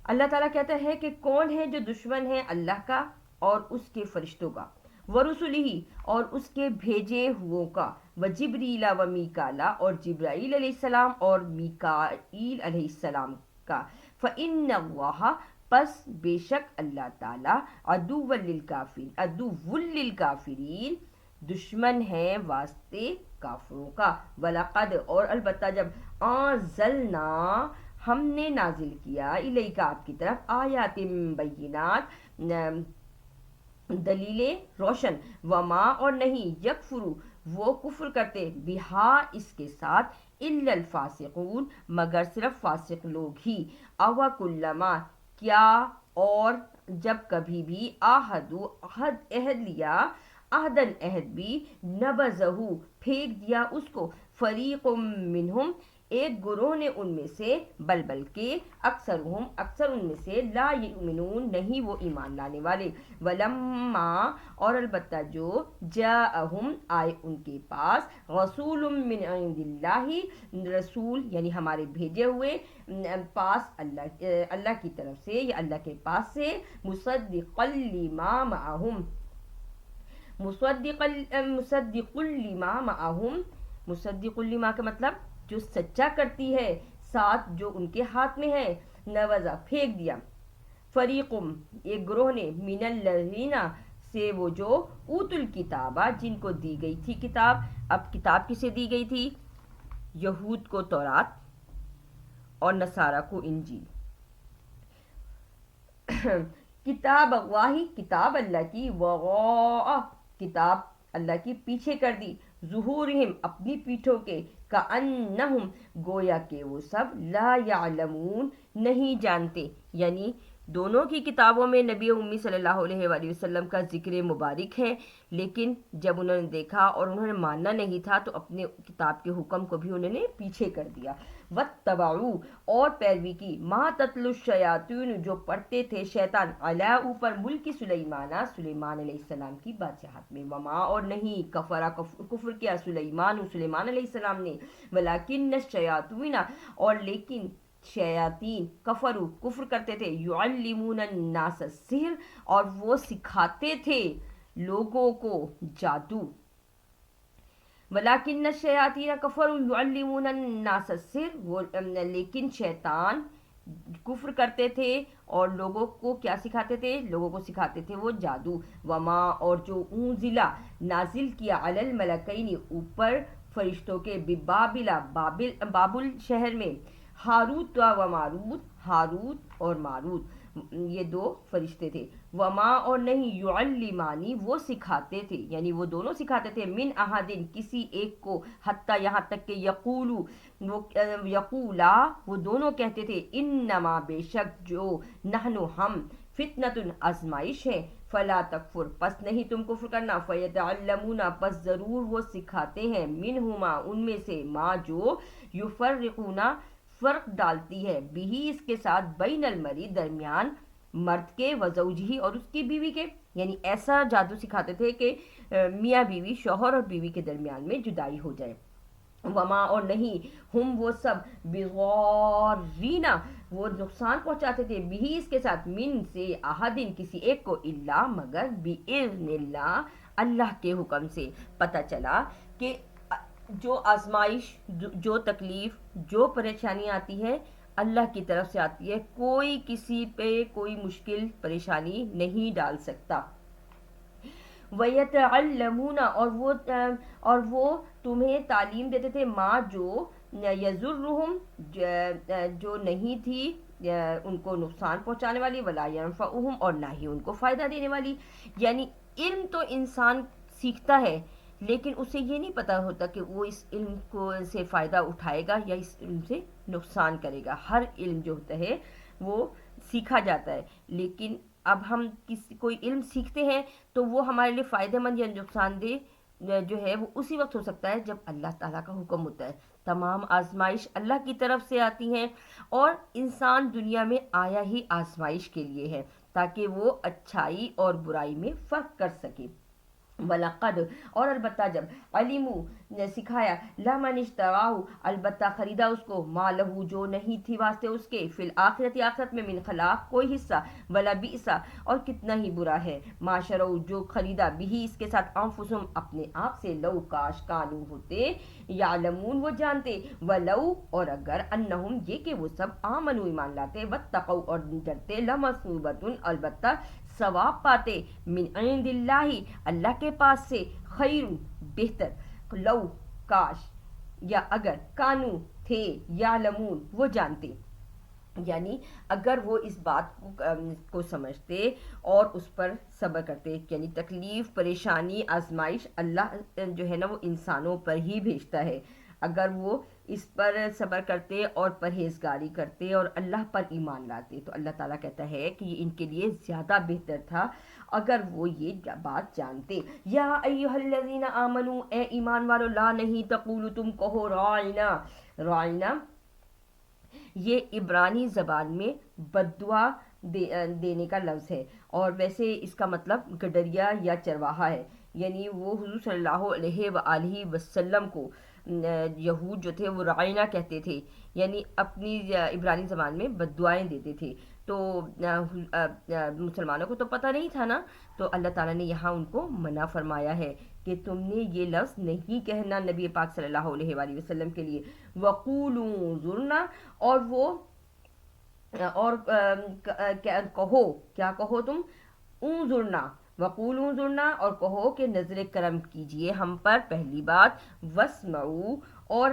اللہ تعالیٰ کہتا ہے کہ کون ہے جو دشمن ہے اللہ کا اور اس کے فرشتوں کا ورسلہ اور اس کے بھیجے ہوئوں کا وجبریل و میکالا اور جبرائیل علیہ السلام اور میکائیل علیہ السلام کا فإن اللہ پس بے شک اللہ تعالیٰ عدو للکافرین دشمن ہے واسطے کافروں کا وَلَقَدْ اور البتہ جب انزلنا ہم نے نازل کیا الیک آپ کی طرف آیات بینات دلیل روشن وما اور نہیں یکفرو وہ کفر کرتے بہا اس کے ساتھ الا الفاسقون مگر صرف فاسق لوگ ہی او کلما کیا اور جب کبھی بھی عہد لیا عہدن عہد بھی نبذہو پھینک دیا اس کو فریق منہم ایک گروہ نے ان میں سے بلکہ اکثر ان میں سے لا یؤمنون نہیں وہ ایمان لانے والے ولما اور البتہ جو جاءہم آئے ان کے پاس رسول من عند اللہ رسول یعنی ہمارے بھیجے ہوئے پاس اللہ کی طرف سے یا اللہ کے پاس سے مصدق لما معہم مصدق لما معہم مصدق لما کا مطلب جو سچا کرتی ہے ساتھ جو ان کے ہاتھ میں ہے نوزا پھینک دیا فریقم ایک گروہ نے من الذین سے وہ جو اوت الکتابہ جن کو دی گئی تھی کتاب اب کتاب کسے دی گئی تھی یہود کو تورات اور نصارہ کو انجیل کتاب اغواہی کتاب اللہ کی وغاء کتاب اللہ کی پیچھے کر دی ظہورہم اپنی پیٹھوں کے کأنہم گویا کہ وہ سب لا یعلمون نہیں جانتے یعنی دونوں کی کتابوں میں نبی امی صلی اللہ علیہ وآلہ وسلم کا ذکر مبارک ہے لیکن جب انہوں نے دیکھا اور انہوں نے ماننا نہیں تھا تو اپنے کتاب کے حکم کو بھی انہوں نے پیچھے کر دیا واتبعوا اور پیروی کی ما تتلو الشیاطین جو پڑھتے تھے شیطان علی اوپر ملک سلیمان علیہ السلام کی بادشاہت میں وما اور نہیں کفر کیا سلیمان علیہ السلام نے ولکن الشیاطین اور لیکن شیاطین کفر کرتے تھے یعلمون الناس السحر اور وہ سکھاتے تھے لوگوں کو جادو ولیکن الشیاطین کفروا یعلمون الناس السحر لیکن شیطان کفر کرتے تھے اور لوگوں کو کیا سکھاتے تھے لوگوں کو سکھاتے تھے وہ جادو وما اور جو انزلا نازل کیا علی الملکین اوپر فرشتوں کے بابل شہر میں ہاروت و ماروت ہاروت اور ماروت یہ دو فرشتے تھے وما اور نہیں یعلمانی وہ سکھاتے تھے یعنی وہ دونوں سکھاتے تھے من احدن کسی ایک کو حتیٰ یہاں تک کہ یقولا وہ دونوں کہتے تھے انما بے شک جو نحنو ہم فتنۃ آزمائش ہے فلا تکفر پس نہیں تم کفر کرنا فیتعلمون پس ضرور وہ سکھاتے ہیں منہما ان میں سے ما جو یفرقون فرق ڈالتی ہے بھی اس کے ساتھ بین المری درمیان مرد کے وزوجہی اور اس کی بیوی کے یعنی ایسا جادو سکھاتے تھے کہ میاں بیوی شوہر اور بیوی کے درمیان میں جدائی ہو جائے وما اور نہیں ہم وہ سب بغارینا وہ نقصان پہنچاتے تھے بھی اس کے ساتھ من سے احدن کسی ایک کو الا مگر باذن اللہ اللہ کے حکم سے. پتہ چلا کہ جو آزمائش جو تکلیف جو پریشانی آتی ہے اللہ کی طرف سے آتی ہے. کوئی کسی پہ کوئی مشکل پریشانی نہیں ڈال سکتا. وَيَتَعَلَّمُونَ اور وہ تمہیں تعلیم دیتے تھے ماں جو یضرہم جو نہیں تھی ان کو نقصان پہنچانے والی ولا ینفعہم اور نہ ہی ان کو فائدہ دینے والی. یعنی علم تو انسان سیکھتا ہے لیکن اسے یہ نہیں پتا ہوتا کہ وہ اس علم کو سے فائدہ اٹھائے گا یا اس علم سے نقصان کرے گا. ہر علم جو ہوتا ہے وہ سیکھا جاتا ہے لیکن اب ہم کوئی علم سیکھتے ہیں تو وہ ہمارے لیے فائدہ مند یا نقصان دہ جو ہے وہ اسی وقت ہو سکتا ہے جب اللہ تعالیٰ کا حکم ہوتا ہے. تمام آزمائش اللہ کی طرف سے آتی ہیں اور انسان دنیا میں آیا ہی آزمائش کے لیے ہے تاکہ وہ اچھائی اور برائی میں فرق کر سکے. وَلَقَدْ اور البتہ جب علموا نے سکھایا لمن اشتراہ البتہ خریدا اس کو ما لہو جو نہیں تھی واسطے اس کے فی الآخرت آخرت میں من خلاق کوئی حصہ ولا بئس اور کتنا ہی برا ہے ما شروا جو خریدا بھی اس کے ساتھ انفسہم اپنے آپ سے لو کاش کانو ہوتے یعلمون وہ جانتے ولو اور اگر انہم یہ کہ وہ سب آمنو ایمان لاتے واتقوا اور ڈرتے لمثوبۃ البتہ ثواب پاتے من عند اللہ اللہ کے پاس سے خیر بہتر لو کاش یا اگر کانو تھے یعلمون وہ جانتے. یعنی اگر وہ اس بات کو سمجھتے اور اس پر صبر کرتے یعنی تکلیف پریشانی آزمائش اللہ جو ہے نا وہ انسانوں پر ہی بھیجتا ہے. اگر وہ اس پر صبر کرتے اور پرہیزگاری کرتے اور اللہ پر ایمان لاتے تو اللہ تعالیٰ کہتا ہے کہ یہ ان کے لیے زیادہ بہتر تھا اگر وہ یہ بات جانتے. یا ایھا الذین آمنو اے ایمان والو لا نہیں تقولو تم کہو رائنا. رائنا یہ عبرانی زبان میں بددعا دینے کا لفظ ہے اور ویسے اس کا مطلب گڈریا یا چرواہا ہے. یعنی وہ حضور صلی اللہ علیہ وآلہ وسلم کو یہود جو تھے وہ رائنا کہتے تھے یعنی اپنی عبرانی زبان میں بددعائیں دیتے تھے. تو مسلمانوں کو تو پتہ نہیں تھا نا تو اللہ تعالیٰ نے یہاں ان کو منع فرمایا ہے کہ تم نے یہ لفظ نہیں کہنا نبی پاک صلی اللہ علیہ وآلہ وسلم کے لیے. وقولوا انظرنا اور وہ اور کہو کیا کہو تم انظرنا وقولوا انظرنا اور کہو کہ نظر کرم کیجئے ہم پر پہلی بات واسمعوا اور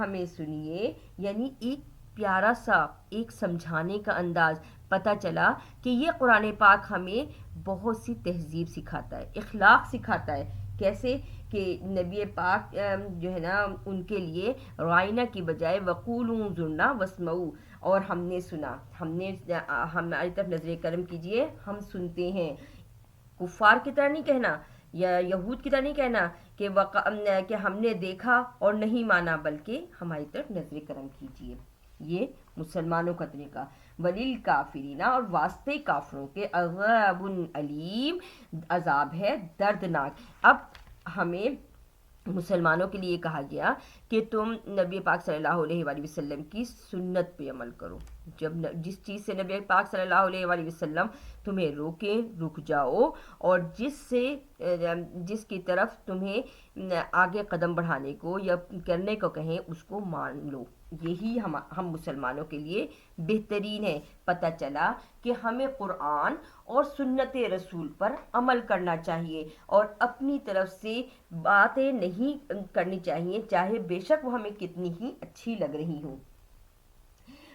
ہمیں سنیے. یعنی ایک پیارا سا ایک سمجھانے کا انداز. پتہ چلا کہ یہ قرآن پاک ہمیں بہت سی تہذیب سکھاتا ہے اخلاق سکھاتا ہے. کیسے کہ نبی پاک جو ہے نا ان کے لیے رائنا کی بجائے وقولوا انظرنا واسمعوا اور ہم نے سنا ہماری طرف نظر کرم کیجئے ہم سنتے ہیں. کفار کی طرح نہیں کہنا یا یہود کی طرح نہیں کہنا کہ ہم نے دیکھا اور نہیں مانا بلکہ ہماری طرف نظر کرم کیجئے. یہ مسلمانوں کا طریقہ. وَلِلْكَافِرِينَ اور واسطے کافروں کے عذاب علیم عذاب ہے دردناک. اب ہمیں مسلمانوں کے لیے کہا گیا کہ تم نبی پاک صلی اللہ علیہ وآلہ وسلم کی سنت پہ عمل کرو. جب جس چیز سے نبی پاک صلی اللہ علیہ وآلہ وسلم تمہیں روکیں رک جاؤ اور جس کی طرف تمہیں آگے قدم بڑھانے کو یا کرنے کو کہیں اس کو مان لو. یہی ہم مسلمانوں کے لیے بہترین ہے. پتہ چلا کہ ہمیں قرآن اور سنت رسول پر عمل کرنا چاہیے اور اپنی طرف سے باتیں نہیں کرنی چاہیے چاہے بے شک وہ ہمیں کتنی ہی اچھی لگ رہی ہوں.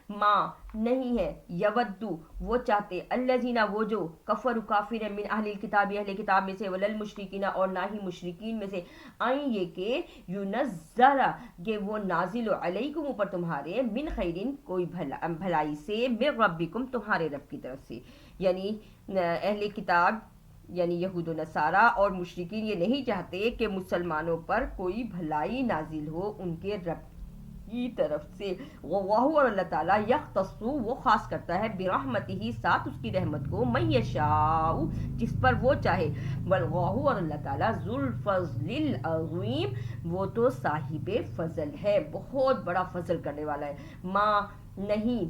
ماں نہیں ہے یودو وہ چاہتے الذین وہ جو کفر کافر من اہل الکتاب اہل کتاب میں سے ولل مشرکین اور نہ ہی مشرکین میں سے آئیں یہ کہ یونزل کہ وہ نازل علیکم اوپر تمہارے من خیرین کوئی بھلائی سے من ربکم تمہارے رب کی طرف سے. یعنی اہل کتاب یعنی یہود و نصارہ اور مشرکین یہ نہیں چاہتے کہ مسلمانوں پر کوئی بھلائی نازل ہو ان کے رب کی طرف سے. واللہ اور اللہ تعالیٰ یختص وہ خاص کرتا ہے برحمتہ ساتھ اس کی رحمت کو من یشاء جس پر وہ چاہے. واللہ اور اللہ تعالیٰ ذو الفضل العظیم وہ تو صاحب فضل ہے بہت بڑا فضل کرنے والا ہے. ماں نہیں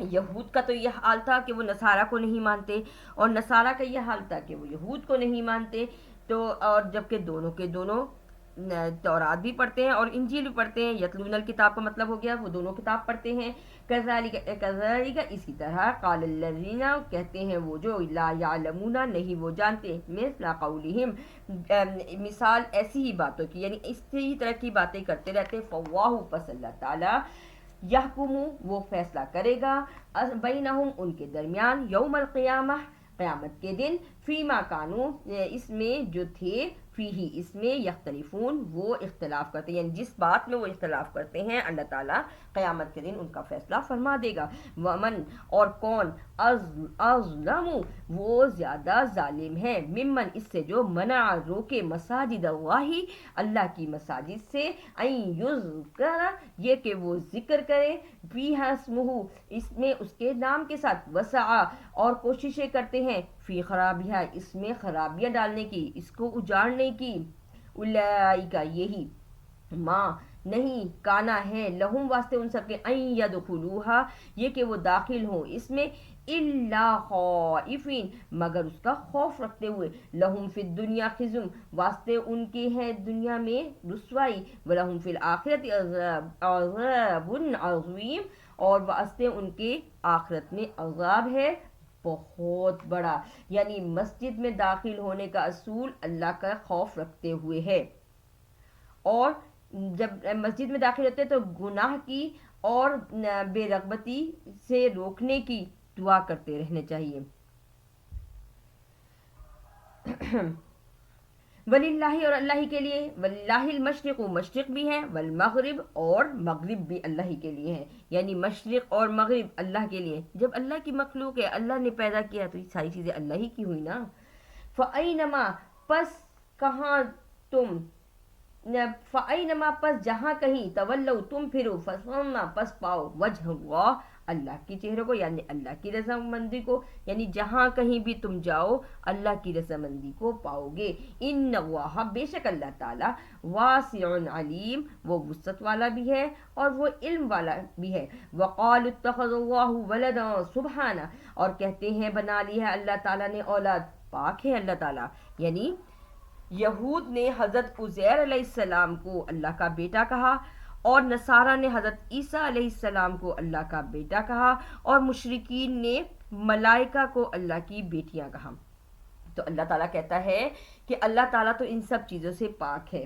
یہود کا تو یہ حال تھا کہ وہ نصارہ کو نہیں مانتے، اور نصارہ کا یہ حال تھا کہ وہ یہود کو نہیں مانتے. تو اور جبکہ دونوں کے دونوں تورات بھی پڑھتے ہیں اور انجیل بھی پڑھتے ہیں. یتلون الکتاب کا مطلب ہو گیا وہ دونوں کتاب پڑھتے ہیں. کذالک اسی طرح قال الذین کہتے ہیں وہ جو لا یعلمون نہیں وہ جانتے، مثل قولہم مثال ایسی ہی باتوں کی، یعنی اسی طرح کی باتیں کرتے رہتے. فواہ پس اللہ تعالی یحکمو وہ فیصلہ کرے گا بینہم ان کے درمیان یوم القیامہ قیامت کے دن فیما کانو اس میں جو تھے فیہی اس میں یختلفون وہ اختلاف کرتے ہیں، یعنی جس بات میں وہ اختلاف کرتے ہیں اللہ تعالیٰ قیامت کے دن ان کا فیصلہ فرما دے گا. ومن اور کون اظلم وہ زیادہ ظالم ہے ممن اس سے جو منع روکے مساجد اللہ اللہ کی مساجد سے این یذکر یہ کہ وہ ذکر کرے فیہا اسمہ اس میں اس کے نام کے ساتھ وسعا اور کوششیں کرتے ہیں فی خرابیہ اس میں خرابیاں ڈالنے کی اس کو اجاڑنے کی. اولئک یہی ماں نہیں کانا ہے لہم واسطے ان سب کے این یدخلوہا یہ کہ وہ داخل ہوں اس میں الا خائفین مگر اس کا خوف رکھتے ہوئے. لہم فی الدنیا خزم واسطے ان کے ہیں دنیا میں رسوائی، ولہم فی الآخرت عذاب عظیم اور واسطے ان کے آخرت میں عذاب ہے بہت بڑا. یعنی مسجد میں داخل ہونے کا اصول اللہ کا خوف رکھتے ہوئے ہے، اور جب مسجد میں داخل ہوتے ہیں تو گناہ کی اور بے رغبتی سے روکنے کی دعا کرتے رہنے چاہیے. وللہ اور اللہ ہی کے لیے، وللہ المشرق مشرق بھی ہے، والمغرب اور مغرب بھی اللہ ہی کے لیے ہے، یعنی مشرق اور مغرب اللہ کے لیے. جب اللہ کی مخلوق ہے اللہ نے پیدا کیا تو یہ ساری چیزیں اللہ ہی کی ہوئی نا. فَأَيْنَمَا پس کہاں تم فَأَيْنَمَا پس جہاں کہیں تولو تم پھرو فَثَمَّ پس پاؤ وجہ اللہ اللہ کی چہرے کو، یعنی اللہ کی رضامندی کو، یعنی جہاں کہیں بھی تم جاؤ اللہ کی رضامندی کو پاؤ گے. ان اللہ بے شک اللہ تعالی واسع علیم وہ وسعت والا بھی ہے اور وہ علم والا بھی ہے. وقالوا اتخذ اللہ ولدا سبحانہ اور کہتے ہیں بنا لی ہے اللہ تعالیٰ نے اولاد، پاک ہے اللہ تعالیٰ. یعنی یہود نے حضرت عزیر علیہ السلام کو اللہ کا بیٹا کہا، اور نصارہ نے حضرت عیسیٰ علیہ السلام کو اللہ کا بیٹا کہا، اور مشرکین نے ملائکہ کو اللہ کی بیٹیاں کہا. تو اللہ تعالیٰ کہتا ہے کہ اللہ تعالیٰ تو ان سب چیزوں سے پاک ہے.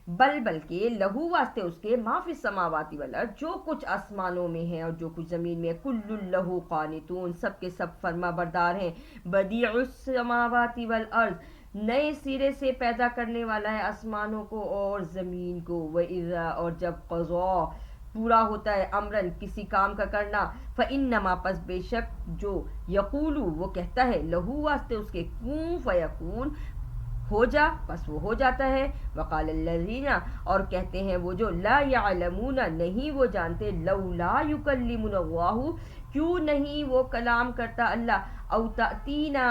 بلکہ لہو واسطے اس کے ما فی السماوات والارض جو کچھ آسمانوں میں ہے اور جو کچھ زمین میں، کل لہو قانتون سب کے سب فرما بردار ہیں. بدیع السماوات والارض نئے سرے سے پیدا کرنے والا ہے آسمانوں کو اور زمین کو. وَإِذَا اور جب قضا پورا ہوتا ہے امرن کسی کام کا کرنا، فَإِنَّمَا پس بے شک جو یقولو وہ کہتا ہے لہو واسطے اس کے کون فیکون ہو جا بس وہ ہو جاتا ہے. وقال الذین اور کہتے ہیں وہ جو لا یعلمون نہیں وہ جانتے، لولا یکلمنا اللہ کیوں نہیں وہ کلام کرتا اللہ، او تأتینا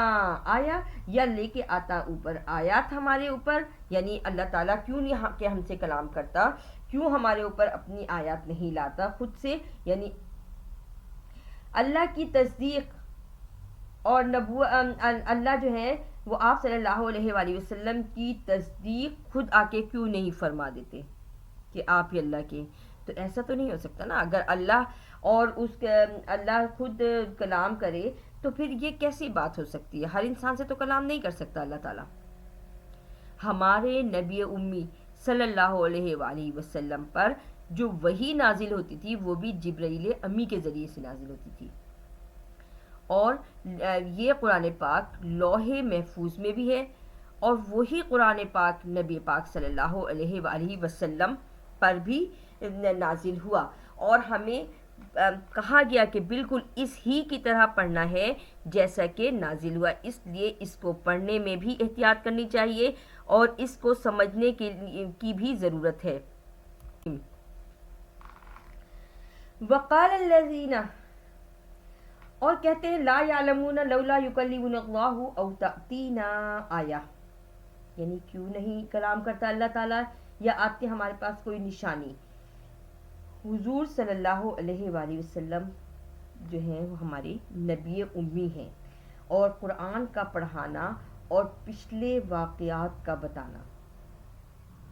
آیا یا لے کے آتا اوپر آیات ہمارے اوپر، یعنی اللہ تعالیٰ کیوں نہیں کہ ہم سے کلام کرتا، کیوں ہمارے اوپر اپنی آیات نہیں لاتا خود سے. یعنی اللہ کی تصدیق اور اللہ جو ہے وہ آپ صلی اللہ علیہ وآلہ وسلم کی تصدیق خود آ کے کیوں نہیں فرما دیتے کہ آپ ہی اللہ کے. تو ایسا تو نہیں ہو سکتا نا، اگر اللہ اور اللہ خود کلام کرے تو پھر یہ کیسی بات ہو سکتی ہے؟ ہر انسان سے تو کلام نہیں کر سکتا اللہ تعالیٰ. ہمارے نبی امی صلی اللہ علیہ وآلہ وسلم پر جو وحی نازل ہوتی تھی وہ بھی جبرائیل امی کے ذریعے سے نازل ہوتی تھی، اور یہ قرآن پاک لوح محفوظ میں بھی ہے، اور وہی قرآن پاک نبی پاک صلی اللہ علیہ وآلہ وسلم پر بھی نازل ہوا، اور ہمیں کہا گیا کہ بالکل اس ہی کی طرح پڑھنا ہے جیسا کہ نازل ہوا. اس لیے اس کو پڑھنے میں بھی احتیاط کرنی چاہیے اور اس کو سمجھنے کی بھی ضرورت ہے. وقال الذین اور کہتے ہیں لا یعلمون لولا یکلمنا اللہ او تأتینا آیہ، یعنی کیوں نہیں کلام کرتا اللہ تعالیٰ یا آتے ہمارے پاس کوئی نشانی. حضور صلی اللہ علیہ وآلہ وسلم جو ہیں وہ ہمارے نبی امی ہیں، اور قرآن کا پڑھانا اور پچھلے واقعات کا بتانا،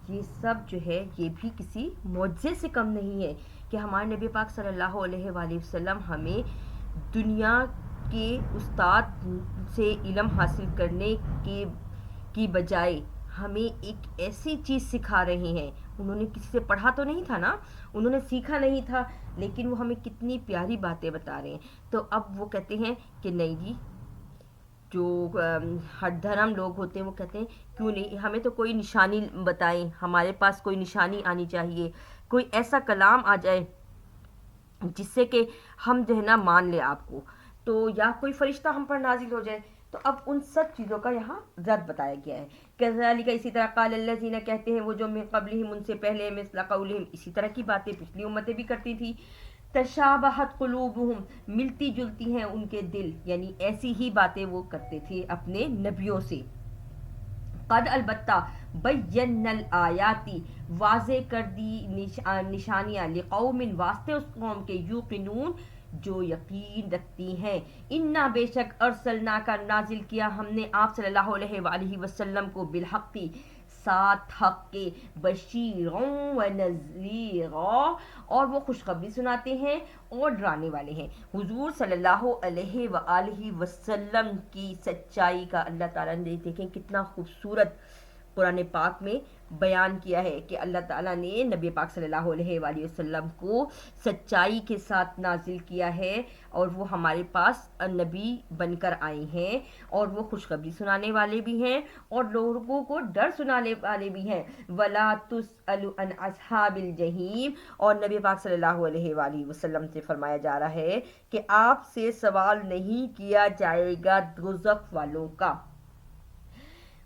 یہ سب جو ہے یہ بھی کسی معجزے سے کم نہیں ہے کہ ہمارے نبی پاک صلی اللہ علیہ وآلہ وسلم ہمیں دنیا کے استاد سے علم حاصل کرنے کی بجائے ہمیں ایک ایسی چیز سکھا رہے ہیں. انہوں نے کسی سے پڑھا تو نہیں تھا نا، انہوں نے سیکھا نہیں تھا، لیکن وہ ہمیں کتنی پیاری باتیں بتا رہے ہیں. تو اب وہ کہتے ہیں کہ نہیں جی، جو ہر دھرم لوگ ہوتے ہیں وہ کہتے ہیں کیوں نہیں، ہمیں تو کوئی نشانی بتائیں، ہمارے پاس کوئی نشانی آنی چاہیے، کوئی ایسا کلام آ جائے جس سے کہ ہم جو ہے نا مان لیں آپ کو، تو یا کوئی فرشتہ ہم پر نازل ہو جائے. تو اب ان سب چیزوں کا یہاں رد بتایا گیا ہے. کذالک اسی طرح قال الذین کہتے ہیں وہ جو من قبلہم ان سے پہلے، مثل قولہم اسی طرح کی باتیں پچھلی امتیں بھی کرتی تھی. تشابہت قلوبہم ملتی جلتی ہیں ان کے دل، یعنی ایسی ہی باتیں وہ کرتے تھے اپنے نبیوں سے. قد البتہ بینا الآیاتی واضح کر دی نشانیاں، لقوم واسطے اس قوم کے یوقنون جو یقین رکھتی ہیں. انا بے شک ارسلنا کا نازل کیا ہم نے آپ صلی اللہ علیہ وآلہ وسلم کو بالحقی ساتھ حق کے، بشیروں و نذیرا اور وہ خوشخبری سناتے ہیں اور ڈرانے والے ہیں. حضور صلی اللہ علیہ وآلہ وسلم کی سچائی کا اللہ تعالیٰ نے دیکھیں کتنا خوبصورت قرآن پاک میں بیان کیا ہے کہ اللہ تعالیٰ نے نبی پاک صلی اللہ علیہ وآلہ وسلم کو سچائی کے ساتھ نازل کیا ہے، اور وہ ہمارے پاس نبی بن کر آئے ہیں، اور وہ خوشخبری سنانے والے بھی ہیں اور لوگوں کو ڈر سنانے والے بھی ہیں. وَلَا تُسْأَلُ عَنْ أَصْحَابِ الْجَحِيمِ اور نبی پاک صلی اللہ علیہ وآلہ وسلم سے فرمایا جا رہا ہے کہ آپ سے سوال نہیں کیا جائے گا دوزخ والوں کا.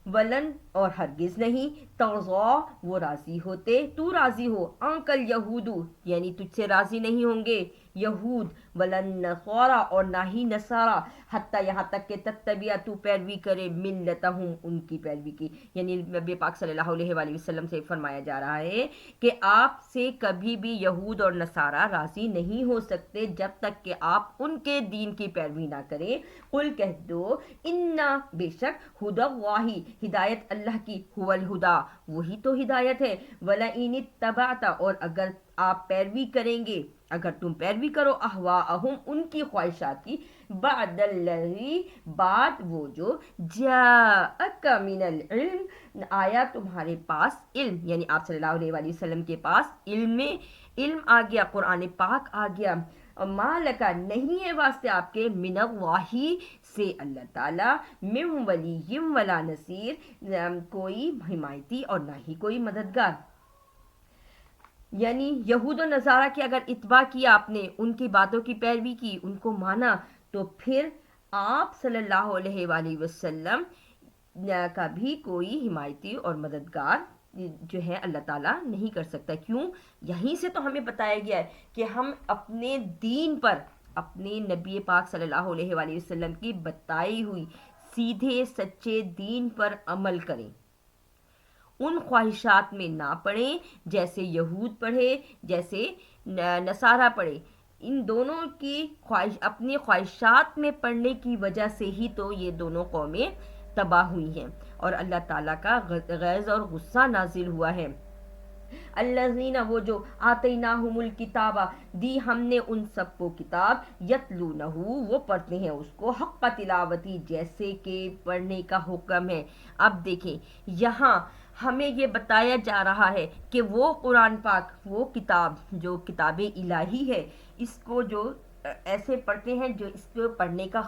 ولن اور ہرگز نہیں، ترضا وہ راضی ہوتے، تو راضی ہو، انکل یہودو یعنی تجھ سے راضی نہیں ہوں گے یہود، ولن نصارا اور نہ ہی نصارا، حتیٰ یہاں تک کہ تتبع تو پیروی کرے ملتہم ان کی پیروی کی. یعنی نبی پاک صلی اللہ علیہ وآلہ وسلم سے فرمایا جا رہا ہے کہ آپ سے کبھی بھی یہود اور نصارا راضی نہیں ہو سکتے جب تک کہ آپ ان کے دین کی پیروی نہ کریں. قل کہہ دو انا بے شک ہدی اللہ ہدایت اللہ کی، هو الہدا وہی تو ہدایت ہے. وَلَئِنِ اتَّبَعْتَ اور اگر آپ پیروی کریں گے، اگر تم پیروی کرو، اہواءہم ان کی خواہشات کی، بعد الذی بعد وہ جو جاءک من العلم آیا تمہارے پاس علم، یعنی آپ صلی اللہ علیہ وآلہ وسلم کے پاس علم آ گیا، قرآن پاک آ گیا. مالکا نہیں ہے واسطے آپ کے، من اللہ سے اللہ تعالیٰ، من ولی ولا نصیر کوئی حمایتی اور نہ ہی کوئی مددگار. یعنی یہود و نصارہ کی اگر اتباع کی آپ نے، ان کی باتوں کی پیروی کی، ان کو مانا، تو پھر آپ صلی اللہ علیہ وآلہ وسلم کا بھی کوئی حمایتی اور مددگار جو ہے اللہ تعالیٰ نہیں کر سکتا. کیوں؟ یہیں سے تو ہمیں بتایا گیا ہے کہ ہم اپنے دین پر، اپنے نبی پاک صلی اللہ علیہ وآلہ وسلم کی بتائی ہوئی سیدھے سچے دین پر عمل کریں، ان خواہشات میں نہ پڑیں جیسے یہود پڑھے، جیسے نصارہ پڑھے. ان دونوں کی اپنی خواہشات میں پڑنے کی وجہ سے ہی تو یہ دونوں قومیں تباہ ہوئی ہیں اور اللہ تعالیٰ کا غیظ اور غصہ نازل ہوا ہے. الذین وہ جو آتیناہم الکتاب دی ہم نے ان سب کو کتاب، یتلونہ وہ پڑھتے ہیں اس کو، حق تلاوتی جیسے کہ پڑھنے کا حکم ہے. اب دیکھیں یہاں ہمیں یہ بتایا جا رہا ہے کہ وہ قرآن پاک، وہ کتاب جو کتاب الہی ہے، اس کو جو ایسے پڑھتے ہیں جو اس پہ پڑھنے کا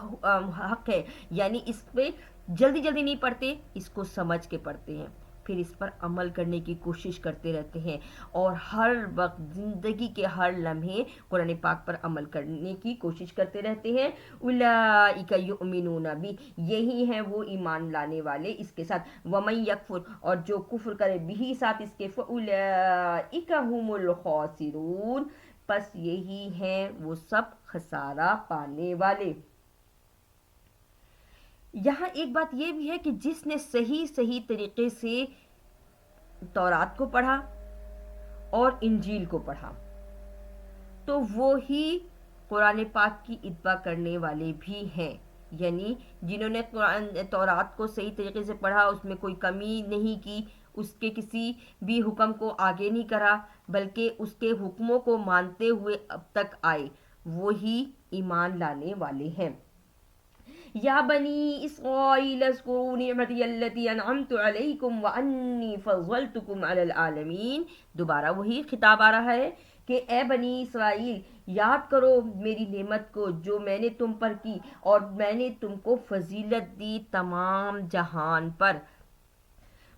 حق ہے، یعنی اس پہ جلدی جلدی نہیں پڑھتے، اس کو سمجھ کے پڑھتے ہیں، پھر اس پر عمل کرنے کی کوشش کرتے رہتے ہیں، اور ہر وقت زندگی کے ہر لمحے قرآن پاک پر عمل کرنے کی کوشش کرتے رہتے ہیں. اولئک یؤمنون بہ یہی ہیں وہ ایمان لانے والے اس کے ساتھ. ومن یکفر اور جو کفر کرے بھی ساتھ اس کے، فاولئک هم الخاسرون پس یہی ہیں وہ سب خسارہ پانے والے. یہاں ایک بات یہ بھی ہے کہ جس نے صحیح طریقے سے تورات کو پڑھا اور انجیل کو پڑھا تو وہی قرآن پاک کی اتباع کرنے والے بھی ہیں، یعنی جنہوں نے قرآن تورات کو صحیح طریقے سے پڑھا، اس میں کوئی کمی نہیں کی، اس کے کسی بھی حکم کو آگے نہیں کرا، بلکہ اس کے حکموں کو مانتے ہوئے اب تک آئے، وہی ایمان لانے والے ہیں۔ یا بنی اسرائیل اذکروا نعمتی التی انعمت علیکم وانی فضلتکم علی العالمین۔ دوبارہ وہی خطاب آ رہا ہے کہ اے بنی اسرائیل، یاد کرو میری نعمت کو جو میں نے تم پر کی، اور میں نے تم کو فضیلت دی تمام جہان پر۔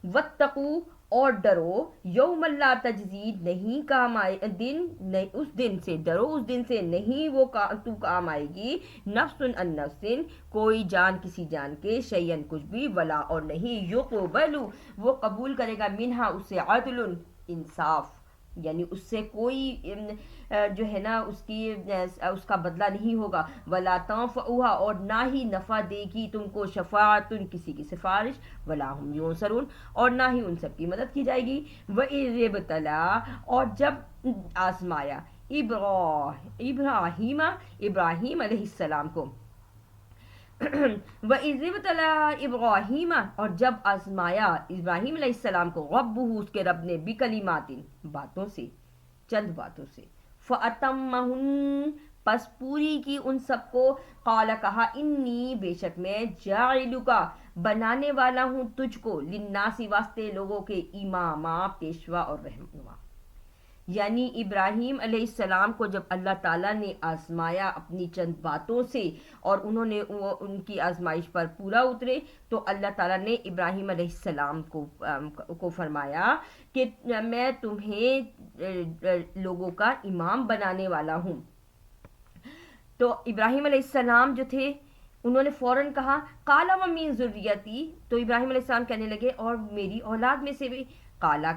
واتقوا، اور ڈرو، یوم لا تجزی، نہیں کام آئے دن، اس دن سے ڈرو، اس دن سے نہیں وہ تو کام آئے گی، نفس ان نفس، کوئی جان کسی جان کے، شیئن کچھ بھی، ولا اور نہیں، یقبل، وہ قبول کرے گا، منہا اس سے، عدل، انصاف، یعنی اس سے کوئی جو ہے نا اس کا بدلہ نہیں ہوگا، ولا تنفعها، اور نہ ہی نفع دے گی تم کو، شفاعت، کسی کی سفارش، ولا هم ينصرون، اور نہ ہی ان سب کی مدد کی جائے گی۔ وَإِذِ ابْتَلَىٰ، اور جب آزمایا، ابراہیم علیہ السلام کو، وَإِذِ ابْتَلَىٰ إِبْرَاهِيمَ، اور جب آزمایا ابراہیم علیہ السلام کو، ربہ، اس کے رب نے، بکلمات، باتوں سے، چند باتوں سے، فَأَتَمَّهُنَّ، پس پوری کی ان سب کو، قال، کہا، انی، بے شک میں، جاعلک، بنانے والا ہوں تجھ کو، للناس، واسطے لوگوں کے، اماما، پیشوا اور رہنما۔ یعنی ابراہیم علیہ السلام کو جب اللہ تعالیٰ نے آزمایا اپنی چند باتوں سے، اور انہوں نے ان کی آزمائش پر پورا اترے، تو اللہ تعالیٰ نے ابراہیم علیہ السلام کو فرمایا کہ میں تمہیں لوگوں کا امام بنانے والا ہوں۔ تو ابراہیم علیہ السلام جو تھے، انہوں نے فوراً کہا، قال ومن ذریتی، تو ابراہیم علیہ السلام کہنے لگے، اور میری اولاد میں سے بھی، قالا،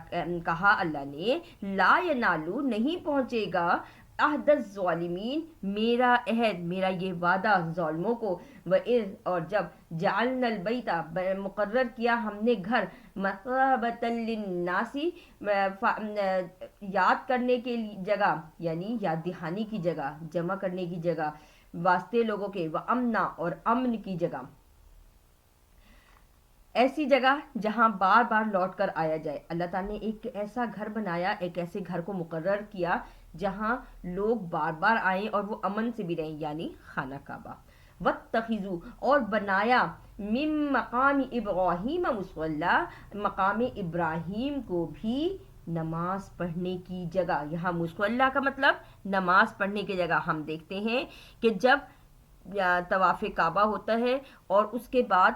کہا اللہ نے، لا ینالو، نہیں پہنچے گا، عہد الظالمین، میرا عہد، میرا یہ وعدہ ظالموں کو، وَإِذْ، اور جب، جعلنا البیت، مقرر کیا ہم نے گھر، مثوبۃ للناس، یاد کرنے کی جگہ، یعنی یاد دہانی کی جگہ، جمع کرنے کی جگہ، واسطے لوگوں کے، وامنا، اور امن کی جگہ، ایسی جگہ جہاں بار بار لوٹ کر آیا جائے۔ اللہ تعالیٰ نے ایک ایسا گھر بنایا، ایک ایسے گھر کو مقرر کیا جہاں لوگ بار بار آئیں اور وہ امن سے بھی رہیں، یعنی خانہ کعبہ۔ واتخذوا، اور بنایا، من مقام ابراہیم مصلی، مقام ابراہیم کو بھی نماز پڑھنے کی جگہ۔ یہاں مصلی کا مطلب نماز پڑھنے کی جگہ۔ ہم دیکھتے ہیں کہ جب طواف کعبہ ہوتا ہے، اور اس کے بعد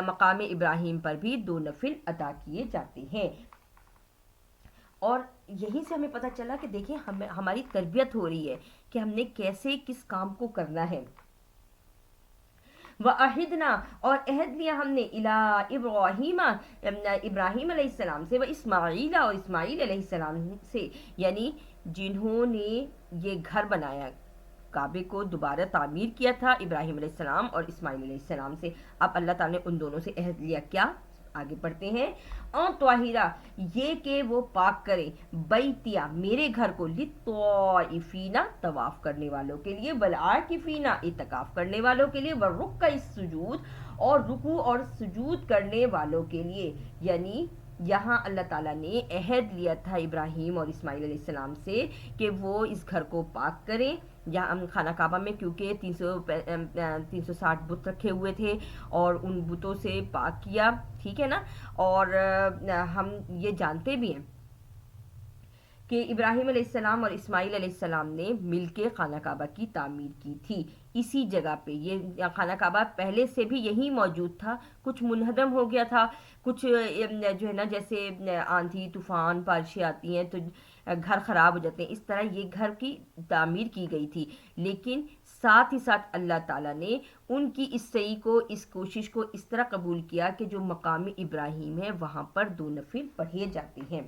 مقام ابراہیم پر بھی 2 نفل ادا کیے جاتے ہیں۔ اور یہیں سے ہمیں پتہ چلا کہ دیکھیں ہماری تربیت ہو رہی ہے کہ ہم نے کیسے کس کام کو کرنا ہے۔ وَعَهِدْنَا، اور عہد لیا ہم نے، إِلَىٰ إِبْرَاهِيمَ، ابراہیم علیہ السلام سے، وَإِسْمَاعِيلَ، اور اسماعیل علیہ السلام سے، یعنی جنہوں نے یہ گھر بنایا، کعبے کو دوبارہ تعمیر کیا تھا، ابراہیم علیہ السلام اور اسماعیل علیہ السلام سے۔ اب اللہ تعالیٰ نے ان دونوں سے عہد لیا، کیا؟ آگے پڑھتے ہیں، طاہرہ، یہ کہ وہ پاک کرے، بیتیا، میرے گھر کو، للطائفین، طواف کرنے والوں کے لیے، والعاکفین، اعتکاف کرنے والوں کے لیے، والرکع السجود، اور رکوع اور سجود کرنے والوں کے لیے۔ یعنی یہاں اللہ تعالیٰ نے عہد لیا تھا ابراہیم اور اسماعیل علیہ السلام سے کہ وہ اس گھر کو پاک کریں، یہاں خانہ کعبہ میں، کیونکہ 360 بت رکھے ہوئے تھے، اور ان بتوں سے پاک کیا، ٹھیک ہے نا۔ اور ہم یہ جانتے بھی ہیں کہ ابراہیم علیہ السلام اور اسماعیل علیہ السلام نے مل کے خانہ کعبہ کی تعمیر کی تھی، اسی جگہ پہ۔ یہ خانہ کعبہ پہلے سے بھی یہی موجود تھا، کچھ منہدم ہو گیا تھا، کچھ جو ہے نا جیسے آندھی طوفان بارشیں آتی ہیں تو گھر خراب ہو جاتے ہیں، اس طرح یہ گھر کی تعمیر کی گئی تھی، لیکن ساتھ ہی ساتھ اللہ تعالیٰ نے ان کی اس سعی کو، اس کوشش کو اس طرح قبول کیا کہ جو مقام ابراہیم ہے وہاں پر 2 نفل پڑھے جاتے ہیں۔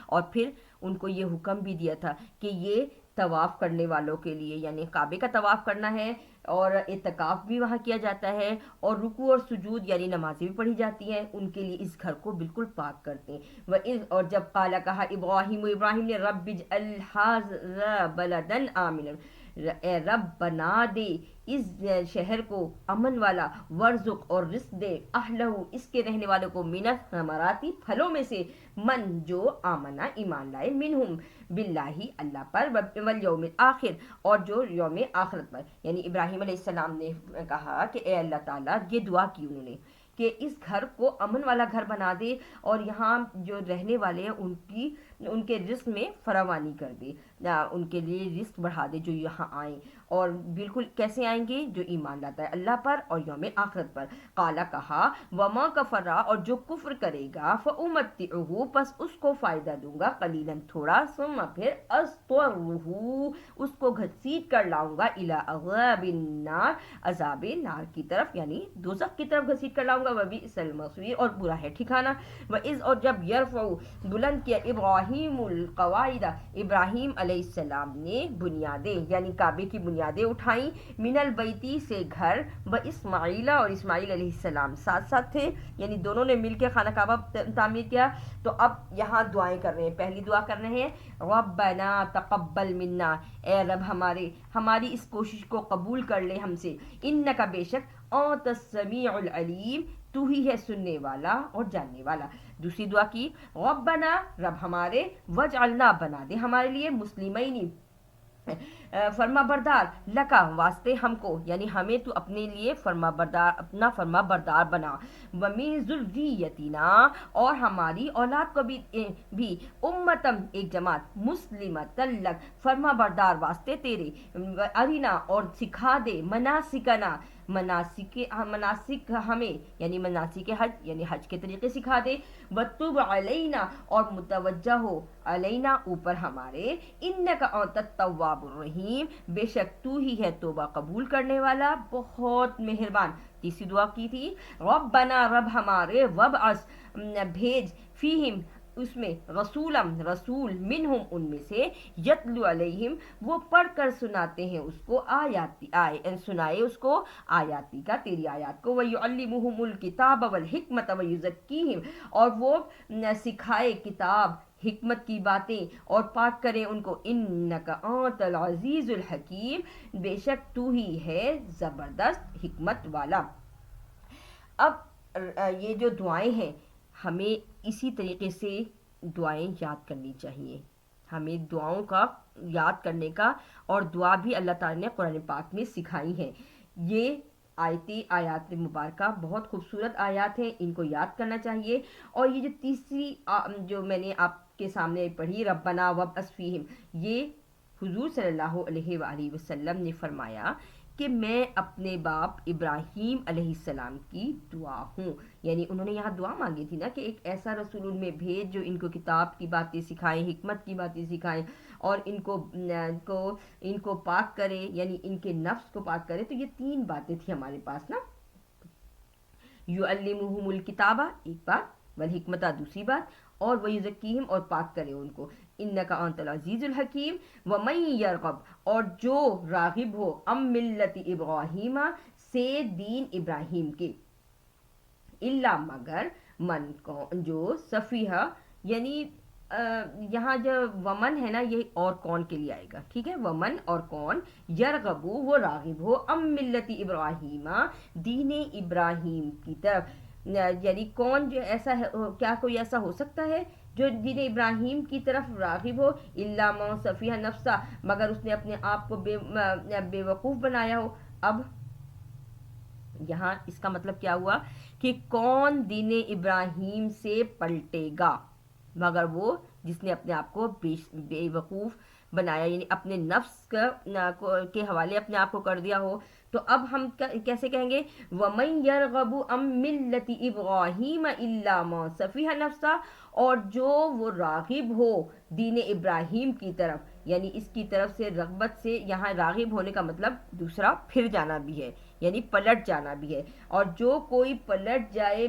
اور پھر ان کو یہ حکم بھی دیا تھا کہ یہ طواف کرنے والوں کے لیے، یعنی کعبے کا طواف کرنا ہے، اور اعتکاف بھی وہاں کیا جاتا ہے، اور رکوع اور سجود یعنی نمازیں بھی پڑھی جاتی ہیں، ان کے لیے اس گھر کو بالکل پاک کرتے ہیں۔ وَإِذْ، اور جب قال، کہا، ابراہیم نے، رب اجعل ھذا بلدا آمنا، اے رب بنا دے اس شہر کو امن والا، ورزق اور رزق دے اہلہ اس کے رہنے والوں کو، من الثمراتی پھلوں میں سے، من جو آمنا ایمان لائے، منہم باللہ اللہ پر، والیوم الآخر اور جو یوم آخرت پر. یعنی ابراہیم علیہ السلام نے کہا کہ اے اللہ تعالیٰ، یہ دعا کی انہوں نے کہ اس گھر کو امن والا گھر بنا دے اور یہاں جو رہنے والے ہیں ان کے رزق میں فراوانی کر دے، ان کے لیے رزق بڑھا دے جو یہاں آئیں. اور بالکل کیسے آئیں گے؟ جو ایمان لاتا ہے اللہ پر اور یوم آخرت پر. قالا کہا، وما کفرا اور جو کفر کرے گا، فامتعہ پس اس کو فائدہ دوں گا، قلیلا تھوڑا، ثم پھر اضطرہ اس کو گھسیٹ کر لاؤں گا، الی عذاب النار عذاب نار کی طرف، یعنی دوزخ کی طرف گھسیٹ کر لاؤں گا. وبئس المصیر اور برا ہے ٹھکانہ. وَإِذْ اور جب یرفع بلند کیا ابراہیم القواعد ابراہیم علیہ السلام نے بنیادیں یعنی کعبے کی بنیادیں اٹھائیں، من البیتی سے گھر، و اسماعیل اور اسماعیل علیہ السلام ساتھ ساتھ تھے، یعنی دونوں نے مل کے خانہ کعبہ تعمیر کیا. تو اب یہاں دعائیں کر رہے ہیں. پہلی دعا کر رہے ہیں ربنا تقبل منا، اے رب ہماری اس کوشش کو قبول کر لے ہم سے، انک بے شک انت السمیع العلیم تو ہی ہے سننے والا اور جاننے والا. دوسری دعا کی ربنا رب ہمارے، وجعلنا بنا دے ہمارے لیے، مسلمین فرما بردار، لکا واسطے ہم کو، یعنی ہمیں تو اپنے لیے فرما بردار، اپنا فرما بردار بنا، ومن ذریتنا اور ہماری اولاد کو بھی امتم ایک جماعت، مسلمۃ لک فرما بردار واسطے تیرے، ارینا اور سکھا دے، مناسکنا مناسک ہمیں، یعنی مناسک حج یعنی حج کے طریقے سکھا دے، وتب علینا اور متوجہ ہو علینا اوپر ہمارے، انک انت التواب الرحیم بے شک تو ہی ہے توبہ قبول کرنے والا بہت مہربان. تیسری دعا کی تھی ربنا رب ہمارے، وابعث بھیج، فیہم اس میں، رسول منہم ان میں سے، یتلو علیہم وہ پڑھ کر سناتے ہیں اس کو، سنائے اس کو آیاتی کا تیری آیات کو، ویعلمہم الکتاب والحکمت ویزکیہم اور وہ سکھائے کتاب حکمت کی باتیں اور پاک کرے ان کو، انک انت العزیز الحکیم بے شک تو ہی ہے زبردست حکمت والا. اب یہ جو دعائیں ہیں ہمیں اسی طریقے سے دعائیں یاد کرنی چاہیے. ہمیں دعاؤں کا یاد کرنے کا، اور دعا بھی اللہ تعالیٰ نے قرآن پاک میں سکھائی ہیں. یہ آیات مبارکہ بہت خوبصورت آیات ہیں، ان کو یاد کرنا چاہیے. اور یہ جو تیسری جو میں نے آپ کے سامنے پڑھی ربنا وابعث فیہم، یہ حضور صلی اللہ علیہ وآلہ وسلم نے فرمایا کہ میں اپنے باپ ابراہیم علیہ السلام کی دعا ہوں. یعنی انہوں نے یہاں دعا مانگی تھی نا کہ ایک ایسا رسول ان میں بھیج جو ان کو کتاب کی باتیں سکھائیں، حکمت کی باتیں سکھائیں اور ان کو پاک کرے، یعنی ان کے نفس کو پاک کرے. تو یہ تین باتیں تھی ہمارے پاس نا، یعلمہم الکتابہ ایک بات، والحکمت دوسری بات، اور ویزکیہم اور پاک کرے ان کو، انک انت العزیز الحکیم. ومن یرغب اور جو راغب ہو، ام ملت ابراہیم سے دین ابراہیم کے، الا مگر، من کون جو، صفیہ یعنی یہاں جو ومن ہے نا یہ اور کون کے لیے آئے گا، ٹھیک ہے، ومن اور کون، یرغبو وہ راغب ہو، ام ملت ابراہیم دین ابراہیم کی طرف، یعنی کون جو ایسا ہے، کیا کوئی ایسا ہو سکتا ہے جو دین ابراہیم کی طرف راغب ہو، الا من صفیہ نفسہ مگر اس نے اپنے آپ کو بے وقوف بنایا ہو. اب یہاں اس کا مطلب کیا ہوا کہ کون دین ابراہیم سے پلٹے گا مگر وہ جس نے اپنے آپ کو بے وقوف بنایا، یعنی اپنے نفس کے حوالے اپنے آپ کو کر دیا ہو. تو اب ہم کیسے کہیں گے وَمَن يَرْغَبُ عَن مِّلَّةِ إِبْرَاهِيمَ إِلَّا مَن سَفِهَ نَفْسَهُ اور جو وہ راغب ہو دین ابراہیم کی طرف، یعنی اس کی طرف سے رغبت سے، یہاں راغب ہونے کا مطلب دوسرا پھر جانا بھی ہے، یعنی پلٹ جانا بھی ہے. اور جو کوئی پلٹ جائے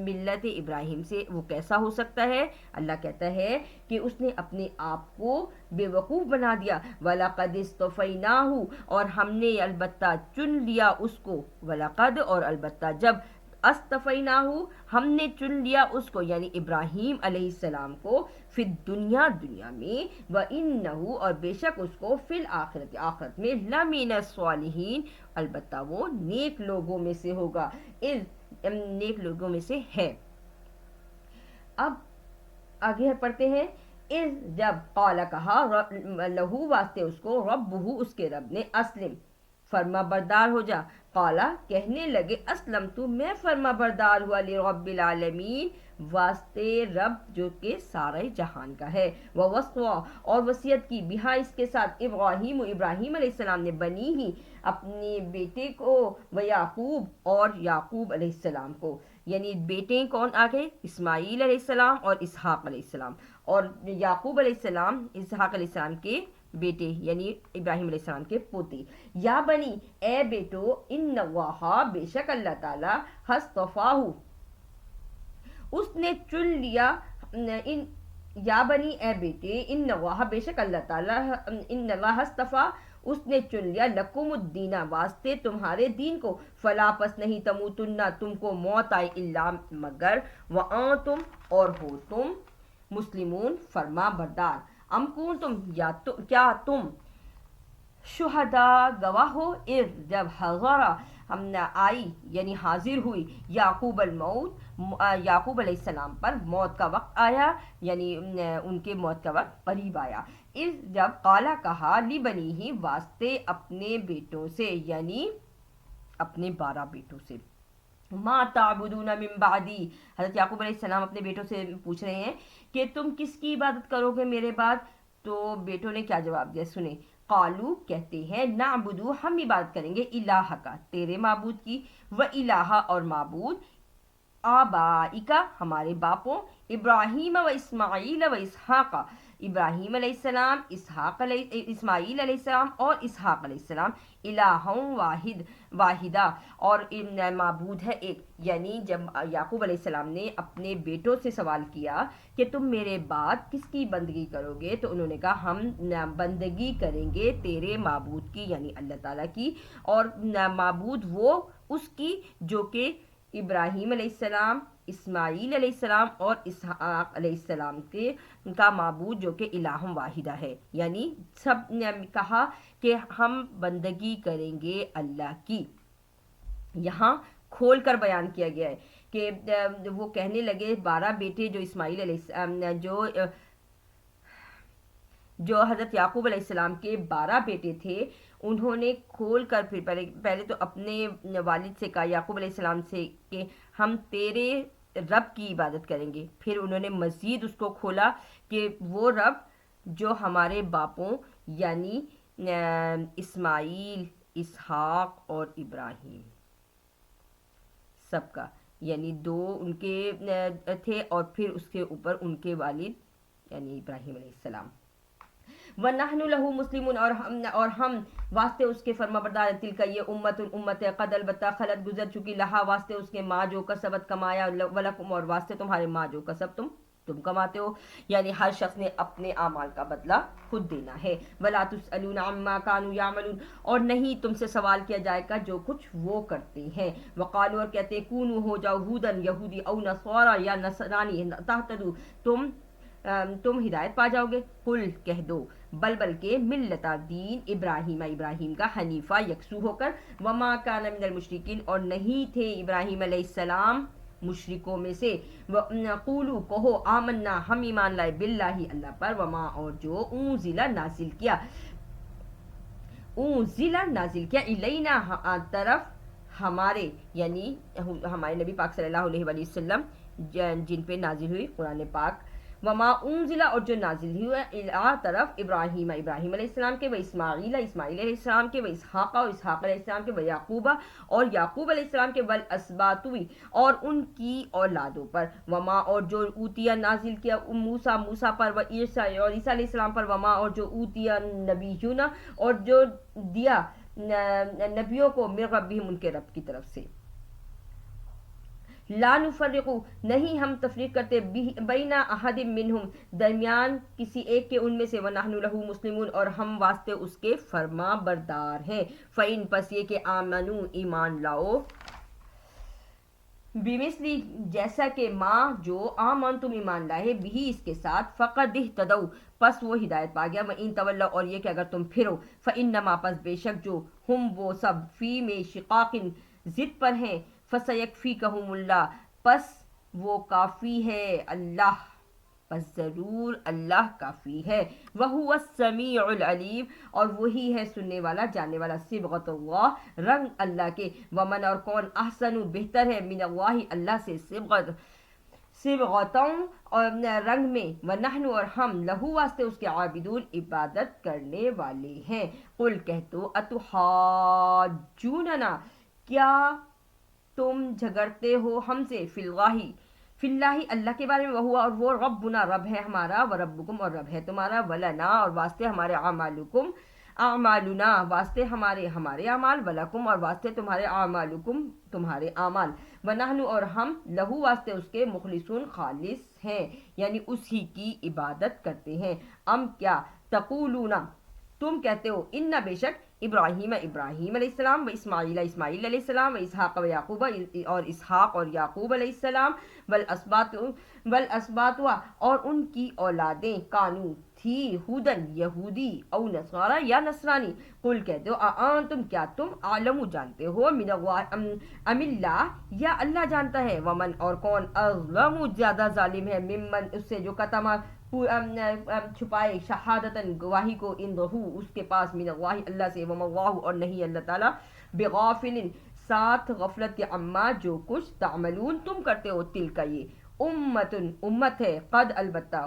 ملت ابراہیم سے وہ کیسا ہو سکتا ہے؟ اللہ کہتا ہے کہ اس نے اپنے آپ کو بے وقوف بنا دیا. وَلَقَدِ اسْتَفَيْنَاهُ اور ہم نے البتہ چن لیا اس کو، وَلَقَدْ اور البتہ جب استفیناہو ہم نے چن لیا اس کو یعنی ابراہیم علیہ السلام کو فی دنیا دنیا میں وانہ اور بے شک اس کو فی الآخرت آخرت میں لمن الصالحین البتہ وہ نیک لوگوں میں سے ہوگا نیک لوگوں میں سے ہے. اب آگے پڑھتے ہیں. اذ جب قال کہا لہو واسطے اس کو ربہ اس کے رب نے اسلم فرما بردار ہو جا. قالا کہنے لگے اسلم تو میں فرما بردار ہوا لرب العالمین واسطے رب جو کہ سارے جہان کا ہے. ووصوا اور وصیت کی بہا اس کے ساتھ ابراہیم علیہ السلام نے بنی ہی اپنے بیٹے کو ویعقوب اور یعقوب علیہ السلام کو یعنی بیٹے کون آگے اسماعیل علیہ السلام اور اسحاق علیہ السلام اور یعقوب علیہ السلام اسحاق علیہ السلام کے بیٹے یعنی ابراہیم علیہ السلام کے پوتے. یا بنی اے بیٹو ان اللہ بے شک اللہ تعالی ہستفاہو اس نے چن لیا ان یا بنی اے بیٹے ان اللہ بے شک اللہ تعالی ان اللہ ہستفا اس نے چن لیا لکم الدین واسطے تمہارے دین کو فلا پس نہیں تموتن تم کو موت آئے الا مگر وانتم اور ہو تم مسلمون فرما بردار. ام کنتم یا کیا تم شہدا گواہ ہو جب حضر ہم نے آئی یعنی حاضر ہوئی یعقوب الموت یعقوب علیہ السلام پر موت کا وقت آیا یعنی ان کے موت کا وقت قریب آیا. اس جب قالا کہا لی بنی ہی واسطے اپنے بیٹوں سے یعنی اپنے 12 بیٹوں سے ما تعبدون من بعدی حضرت یعقوب علیہ السلام اپنے بیٹوں سے پوچھ رہے ہیں کہ تم کس کی عبادت کرو گے میرے بعد. تو بیٹوں نے کیا جواب دیا سنیں. قالو کہتے ہیں نعبدو ہم عبادت کریں گے الہ کا تیرے معبود کی و الہ اور معبود آبائکا ہمارے باپوں ابراہیم و اسماعیل و اسحاق ابراہیم علیہ السلام اسماعیل علیہ السلام اور اسحاق علیہ السلام الہ واحدہ اور معبود ہے ایک. یعنی جب یعقوب علیہ السلام نے اپنے بیٹوں سے سوال کیا کہ تم میرے بعد کس کی بندگی کرو گے تو انہوں نے کہا ہم بندگی کریں گے تیرے معبود کی یعنی اللہ تعالیٰ کی اور معبود وہ اس کی جو کہ ابراہیم علیہ السلام اسماعیل علیہ السلام اور اسحاق علیہ السلام کے کا معبود جو کہ الہ واحدہ ہے. یعنی سب نے کہا کہ ہم بندگی کریں گے اللہ کی. یہاں کھول کر بیان کیا گیا ہے کہ وہ کہنے لگے 12 بیٹے جو اسماعیل علیہ السلام جو حضرت یعقوب علیہ السلام کے 12 بیٹے تھے انہوں نے کھول کر پھر پہلے تو اپنے والد سے کہا یعقوب علیہ السلام سے کہ ہم تیرے رب کی عبادت کریں گے. پھر انہوں نے مزید اس کو کھولا کہ وہ رب جو ہمارے باپوں یعنی اسماعیل اسحاق اور ابراہیم سب کا یعنی 2 ان کے تھے اور پھر اس کے اوپر ان کے والد یعنی ابراہیم علیہ السلام. وَنَحْنُ لَهُ مُسْلِمُونَ اور ہم واسطے اس کے فرما بردار. تلک یہ امت قد البتہ خلط گزر چکی لہا واسطے اس کے ماں جو کسبت کمایا ولکم اور واسطے تمہارے ماں جو کسب تم کماتے ہو یعنی ہر شخص نے اپنے اعمال کا بدلہ خود دینا ہے. وَلَا تُسْأَلُونَ عَمَّا كَانُوا يَعْمَلُونَ اور نہیں تم سے سوال کیا جائے گا جو کچھ وہ کرتے ہیں. وقالوا اور کہتے کونوا ہو جاؤ ہودن یہودی او نصارا یا نصرانی تہتدوا تم ہدایت پا جاؤ گے. قل کہہ دو بلکہ ملت دین ابراہیم کا حنیفہ یکسو ہو کر وما کان من المشرکین اور نہیں تھے ابراہیم علیہ السلام مشرکوں میں سے. قولوا کہو آمنا ہم ایمان لائے باللہ اللہ پر وما اور جو انزل نازل کیا الینا طرف ہمارے یعنی ہمارے نبی پاک صلی اللہ علیہ وآلہ وسلم جن پہ نازل ہوئی قرآن پاک. وما انزل اور جو نازل ہوئی الی طرف ابراہیم علیہ السلام کے و اسماعیل علیہ السلام کے و اسحاق علیہ السلام کے و یعقوب اور یعقوب علیہ السلام کے والاسباط اور ان کی اولادوں پر. وما اور جو اوتیا نازل کیا موسیٰ پر و عیسیٰ اور عیسیٰ علیہ السلام پر. وما اور جو اوتیا نبیون اور جو دیا نبیوں کو من ربہم ان کے رب کی طرف سے. لا نفرق نہیں ہم تفریق کرتے بین احد منہم درمیان کسی ایک کے ان میں سے. ونحن لہ مسلمون اور ہم واسطے اس کے فرما بردار ہیں. فإن پس یہ کہ آمنو ایمان لاؤ بمثلی جیسا کہ ماں جو آمن تم ایمان لائے بھی اس کے ساتھ فقد اہتدوا پس وہ ہدایت پا گیا وَإِن تولوا اور یہ کہ اگر تم پھرو فإنما پس بے شک جو ہم وہ سب فی میں شقاق ضد پر ہیں فسیکفیکہم اللہ پس وہ کافی ہے اللہ پس ضرور اللہ کافی ہے وَهُوَ السَّمِيعُ الْعَلِيمُ اور وہی ہے سننے والا جاننے والا صبغۃ اللہ رنگ اللہ کے ومن اور کون احسن بہتر ہے من اللہ اللہ سے صبغتوں اور رنگ میں ونحن اور ہم لہو واسطے اس کے عابدون عبادت کرنے والے ہیں قل کہہ دو اتحاجوننا کیا تم جھگڑتے ہو ہم سے فی اللہ اللہ کے بارے میں وہ اور وہ ربنا رب ہے ہمارا و ربکم اور رب ہے تمہارا ولنا اور واسطے ہمارے اعمالکم اعمالنا واسطے ہمارے اعمال ولکم اور واسطے تمہارے اعمالکم تمہارے اعمال ونحن اور ہم لہو واسطے اس کے مخلصون خالص ہیں یعنی اسی کی عبادت کرتے ہیں کیا تقولون تم کہتے ہو ان بے شک ابراہیم علیہ السلام و اسماعیل علیہ السلام و اسحاق و یعقوب اور اسحاق اور یعقوب علیہ السلام والاسباط اور ان کی اولادیں کانو تھی ہودن یہودی او نصارا یا نصرانی قل کہتے ہو تم کیا تم عالم جانتے ہو من ام اللہ یا اللہ جانتا ہے ومن اور کون اظلم زیادہ ظالم ہے ممن اس سے جو قتما چھپائے شہادتن گواہی کو اندہو اس کے پاس من اللہ سے وما اللہ اور نہیں اللہ تعالی بغافل ساتھ غفلت کے عما جو کچھ تعملون تم کرتے ہو تل کا یہ امت ہے قد البتہ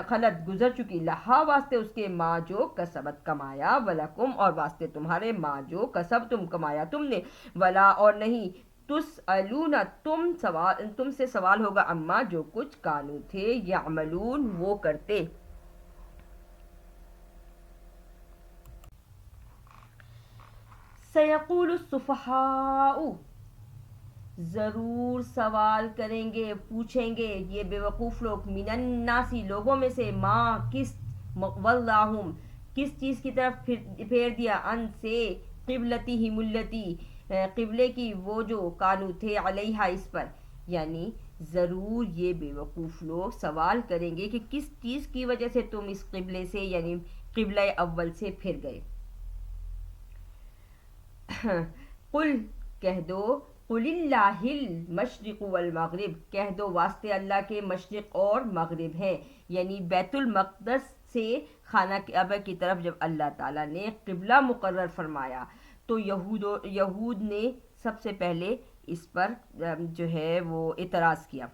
خلط گزر چکی لہا واسطے اس کے ماں جو کسبت کمایا ولکم اور واسطے تمہارے ماں جو کسب تم کمایا تم نے ولا اور نہیں تسألون تم سے سوال ہوگا اما جو کچھ کانو تھے یعملون وہ کرتے سیقول السفہاء ضرور سوال کریں گے پوچھیں گے یہ بے وقوف لوگ من الناسی لوگوں میں سے ماں کس واللہم کس چیز کی طرف پھیر دیا ان سے قبلتہم التی قبلے کی وہ جو کانو تھے علیہا اس پر یعنی ضرور یہ بے وقوف لوگ سوال کریں گے کہ کس چیز کی وجہ سے تم اس قبلے سے یعنی قبلہ اول سے پھر گئے قل کہہ دو قل اللہ المشرق والمغرب کہہ دو واسطے اللہ کے مشرق اور مغرب ہے یعنی بیت المقدس سے خانہ کعبہ کی طرف جب اللہ تعالیٰ نے قبلہ مقرر فرمایا تو یہود نے سب سے پہلے اس پر جو ہے وہ اعتراض کیا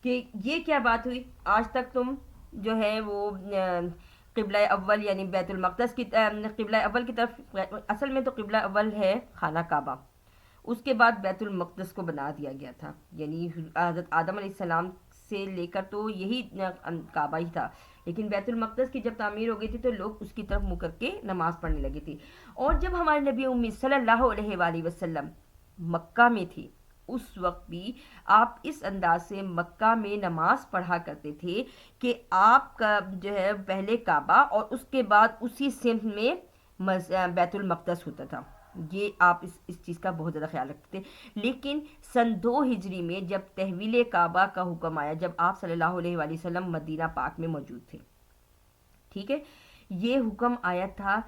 کہ یہ کیا بات ہوئی آج تک تم جو ہے وہ قبلہ اول یعنی بیت المقدس کی قبلہ اول کی طرف اصل میں تو قبلہ اول ہے خانہ کعبہ اس کے بعد بیت المقدس کو بنا دیا گیا تھا یعنی حضرت آدم علیہ السلام سے لے کر تو یہی کعبہ ہی تھا لیکن بیت المقدس کی جب تعمیر ہو گئی تھی تو لوگ اس کی طرف منہ کر کے نماز پڑھنے لگے تھے اور جب ہمارے نبی امی صلی اللہ علیہ وآلہ وسلم مکہ میں تھی اس وقت بھی آپ اس انداز سے مکہ میں نماز پڑھا کرتے تھے کہ آپ کا جو ہے پہلے کعبہ اور اس کے بعد اسی سمت میں بیت المقدس ہوتا تھا یہ آپ اس چیز کا بہت زیادہ خیال رکھتے تھے لیکن سن 2 ہجری میں جب تحویل کعبہ کا حکم آیا جب آپ صلی اللہ علیہ وآلہ وسلم مدینہ پاک میں موجود تھے ٹھیک ہے یہ حکم آیا تھا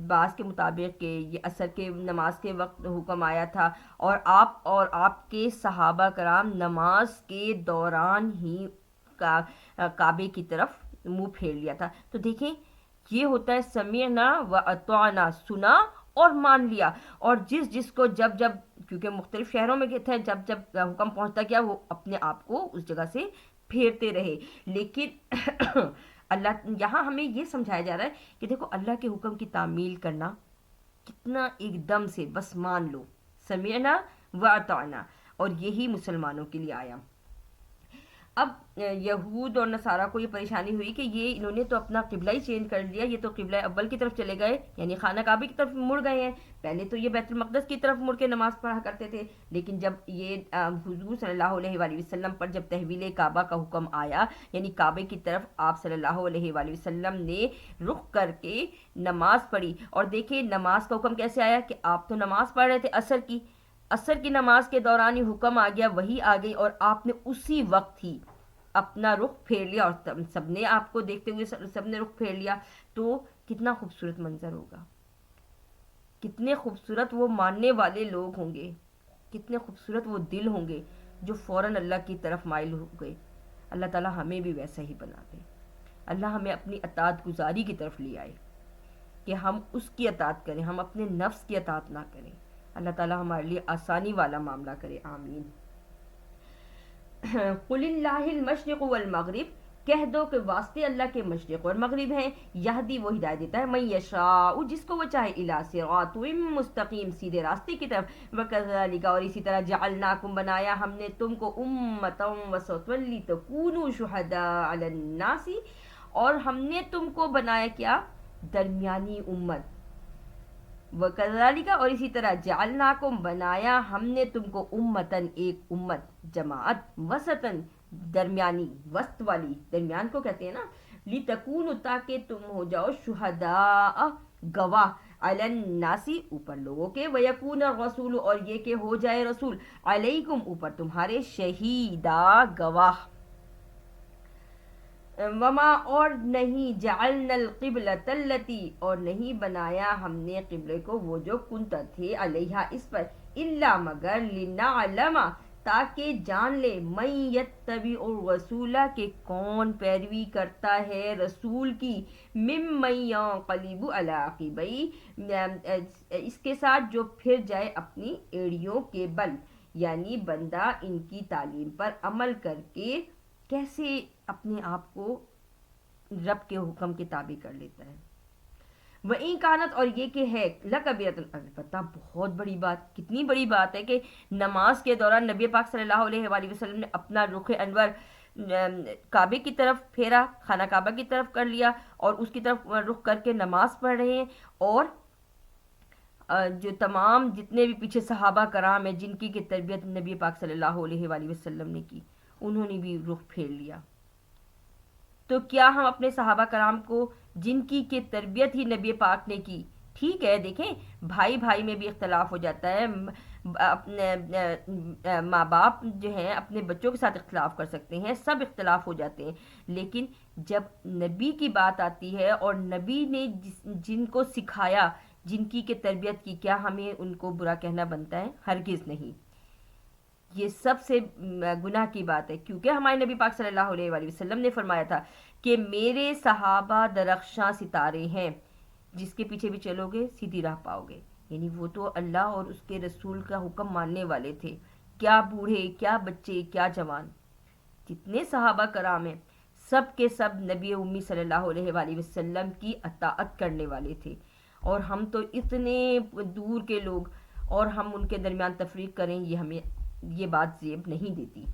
بعض کے مطابق کہ یہ عصر کے نماز کے وقت حکم آیا تھا اور آپ کے صحابہ کرام نماز کے دوران ہی کعبے کی طرف منہ پھیر لیا تھا تو دیکھیں یہ ہوتا ہے سمعنا و اطعنا سنا اور مان لیا اور جس کو جب کیونکہ مختلف شہروں میں تھے جب حکم پہنچتا گیا وہ اپنے آپ کو اس جگہ سے پھیرتے رہے لیکن اللہ یہاں ہمیں یہ سمجھایا جا رہا ہے کہ دیکھو اللہ کے حکم کی تعمیل کرنا کتنا ایک دم سے بس مان لو سمعنا و اطعنا اور یہی مسلمانوں کے لیے آیا اب یہود اور نصارہ کو یہ پریشانی ہوئی کہ یہ انہوں نے تو اپنا قبلہ ہی چینج کر لیا یہ تو قبلہ اول کی طرف چلے گئے یعنی خانہ کعبہ کی طرف مڑ گئے ہیں پہلے تو یہ بیت المقدس کی طرف مڑ کے نماز پڑھا کرتے تھے لیکن جب یہ حضور صلی اللہ علیہ وآلہ وسلم پر جب تحویل کعبہ کا حکم آیا یعنی کعبے کی طرف آپ صلی اللہ علیہ وآلہ وسلم نے رخ کر کے نماز پڑھی اور دیکھیں نماز کا حکم کیسے آیا کہ آپ تو نماز پڑھ رہے تھے عصر کی عصر کی نماز کے دوران ہی حکم آ گیا، وہی آ گئی، اور آپ نے اسی وقت ہی اپنا رخ پھیر لیا، اور سب نے آپ کو دیکھتے ہوئے سب نے رخ پھیر لیا، تو کتنا خوبصورت منظر ہوگا، کتنے خوبصورت وہ ماننے والے لوگ ہوں گے، کتنے خوبصورت وہ دل ہوں گے جو فوراً اللہ کی طرف مائل ہو گئے۔ اللہ تعالی ہمیں بھی ویسا ہی بنا دے، اللہ ہمیں اپنی اطاعت گزاری کی طرف لے آئے کہ ہم اس کی اطاعت کریں، ہم اپنے نفس کی اطاعت نہ کریں۔ اللہ تعالی ہمارے لیے آسانی والا معاملہ کرے، آمین۔ قل اللہ المشرق والمغرب، کہہ دو کہ واسطے اللہ کے مشرق اور مغرب ہیں، یہدی وہ ہدایت دیتا ہے، من یشاء جس کو وہ چاہے، الی صراط مستقیم سیدھے راستے کی طرف، وکذالک اور اسی طرح جعلناکم بنایا ہم نے تم کو امتا وسطا لتکونوا شہداء علی الناس، اور ہم نے تم کو بنایا کیا، درمیانی امت، وَكَذَلِكَ اور اسی طرح جعلناکم بنایا ہم نے تم کو امتن ایک امت، جماعت، وسطن درمیانی، وسط والی، درمیان کو کہتے ہیں نا، لِتَكُونُوا تاکہ تم ہو جاؤ شہداء گواہ، علی الناس اوپر لوگوں کے، وَيَكُونَ الرَّسُولُ اور یہ کہ ہو جائے رسول، علیکم اوپر تمہارے، شہیدا گواہ، وما اور نہیں، جعلنا القبلۃ التی اور نہیں بنایا ہم نے قبلے کو وہ جو کنت تھے، علیہا اس پر، الا مگر، لنعلم تاکہ جان لے، من یتبع الرسول کہ کون پیروی کرتا ہے رسول کی، ممن ینقلب علی عقبیہ اس کے ساتھ جو پھر جائے اپنی ایڑیوں کے بل، یعنی بندہ ان کی تعلیم پر عمل کر کے کیسے اپنے آپ کو رب کے حکم کے تابع کر لیتا ہے۔ وَإِن كَانَتْ اور یہ کہ ہے، لَكَبِيرَةٌ البتہ بہت بڑی بات، کتنی بڑی بات ہے کہ نماز کے دوران نبی پاک صلی اللہ علیہ وآلہ وسلم نے اپنا رخ انور کعبے کی طرف پھیرا، خانہ کعبہ کی طرف کر لیا، اور اس کی طرف رخ کر کے نماز پڑھ رہے ہیں، اور جو تمام جتنے بھی پیچھے صحابہ کرام ہیں جن کی تربیت نبی پاک صلی اللہ علیہ وآلہ وسلم نے کی، انہوں نے بھی رخ پھیر لیا۔ تو کیا ہم اپنے صحابہ کرام کو جن کی تربیت ہی نبی پاک نے کی، ٹھیک ہے دیکھیں بھائی بھائی میں بھی اختلاف ہو جاتا ہے، اپنے ماں باپ جو ہیں اپنے بچوں کے ساتھ اختلاف کر سکتے ہیں، سب اختلاف ہو جاتے ہیں، لیکن جب نبی کی بات آتی ہے اور نبی نے جن کو سکھایا، جن کی تربیت کی، کیا ہمیں ان کو برا کہنا بنتا ہے؟ ہرگز نہیں، یہ سب سے گناہ کی بات ہے، کیونکہ ہمارے نبی پاک صلی اللہ علیہ وآلہ وسلم نے فرمایا تھا کہ میرے صحابہ درخشاں ستارے ہیں، جس کے پیچھے بھی چلو گے سیدھی راہ پاؤ گے، یعنی وہ تو اللہ اور اس کے رسول کا حکم ماننے والے تھے، کیا بوڑھے، کیا بچے، کیا جوان، جتنے صحابہ کرام ہیں سب کے سب نبی امی صلی اللہ علیہ وآلہ وسلم کی اطاعت کرنے والے تھے، اور ہم تو اتنے دور کے لوگ، اور ہم ان کے درمیان تفریق کریں، یہ ہمیں یہ بات زیب نہیں دیتی۔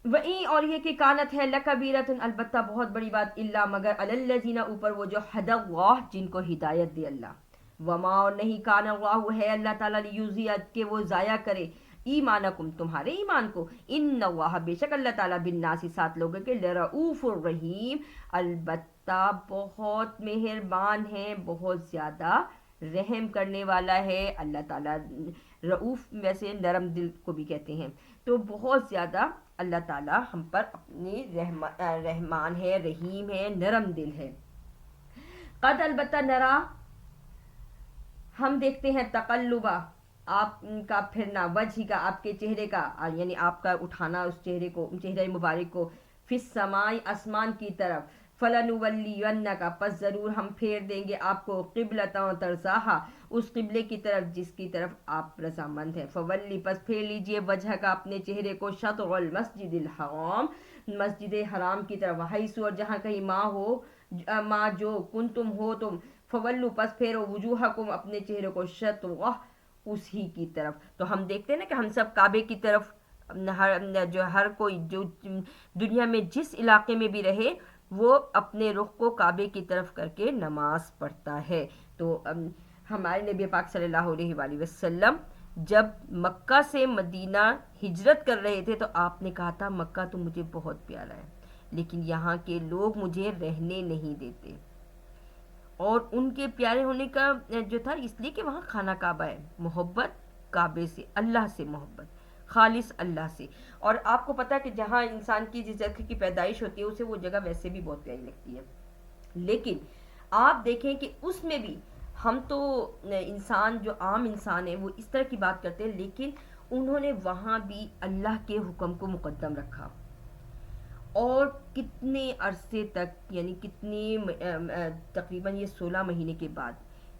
وہیں اور یہ کہ کانت ہے لکبیرۃ البتہ بہت بڑی بات، الا مگر علی الذین اوپر وہ جو ہدی اللہ جن کو ہدایت دے اللہ، وما اور نہیں، کان اللہ ہے اللہ تعالیٰ لیضیع کہ وہ ضائع کرے، ایمانکم تمہارے ایمان کو، ان اللہ بے شک اللہ تعالیٰ بالناس ساتھ لوگوں کے، لرؤوف الرحیم البتہ بہت مہربان ہے، بہت زیادہ رحم کرنے والا ہے۔ اللہ تعالیٰ رؤوف ویسے نرم دل کو بھی کہتے ہیں، تو بہت زیادہ اللہ تعالیٰ ہم پر اپنی رحمان ہے، رحیم ہے، نرم دل ہے۔ قد البتہ نرا ہم دیکھتے ہیں، تقلبہ آپ کا پھرنا، وجہ کا آپ کے چہرے کا، یعنی آپ کا اٹھانا اس چہرے کو، چہرے مبارک کو، فی السماء آسمان کی طرف، فلنولینک پس ضرور ہم پھیر دیں گے آپ کو، قبلۃ ترضاھا اس قبلے کی طرف جس کی طرف آپ رضامند ہیں، فولی پس پھیر لیجئے وجہ کا اپنے چہرے کو، شطر المسجد الحرام مسجد حرام کی طرف، حیث اور جہاں کہیں ماں جو کنتم ہو تم، فولو پس پھیرو وجوہکم اپنے چہرے کو، شطرہ اس ہی کی طرف۔ تو ہم دیکھتے ہیں نا کہ ہم سب کعبے کی طرف، ہر کوئی جو دنیا میں جس علاقے میں بھی رہے وہ اپنے رخ کو کعبے کی طرف کر کے نماز پڑھتا ہے۔ تو ہمارے نبی پاک صلی اللہ علیہ وآلہ وسلم جب مکہ سے مدینہ ہجرت کر رہے تھے تو آپ نے کہا تھا مکہ تو مجھے بہت پیارا ہے، لیکن یہاں کے لوگ مجھے رہنے نہیں دیتے، اور ان کے پیارے ہونے کا جو تھا اس لیے کہ وہاں خانہ کعبہ ہے، محبت کعبے سے، اللہ سے محبت، خالص اللہ سے. اور آپ کو پتہ ہے کہ جہاں انسان کی جس جگہ کی پیدائش ہوتی ہے اسے وہ جگہ ویسے بھی بہت پیاری لگتی ہے. لیکن آپ دیکھیں کہ اس میں بھی ہم تو انسان جو عام انسان ہے وہ اس طرح کی بات کرتے ہیں، لیکن انہوں نے وہاں بھی اللہ کے حکم کو مقدم رکھا. اور کتنے عرصے تک، یعنی کتنے تقریباً یہ 16 مہینے کے بعد،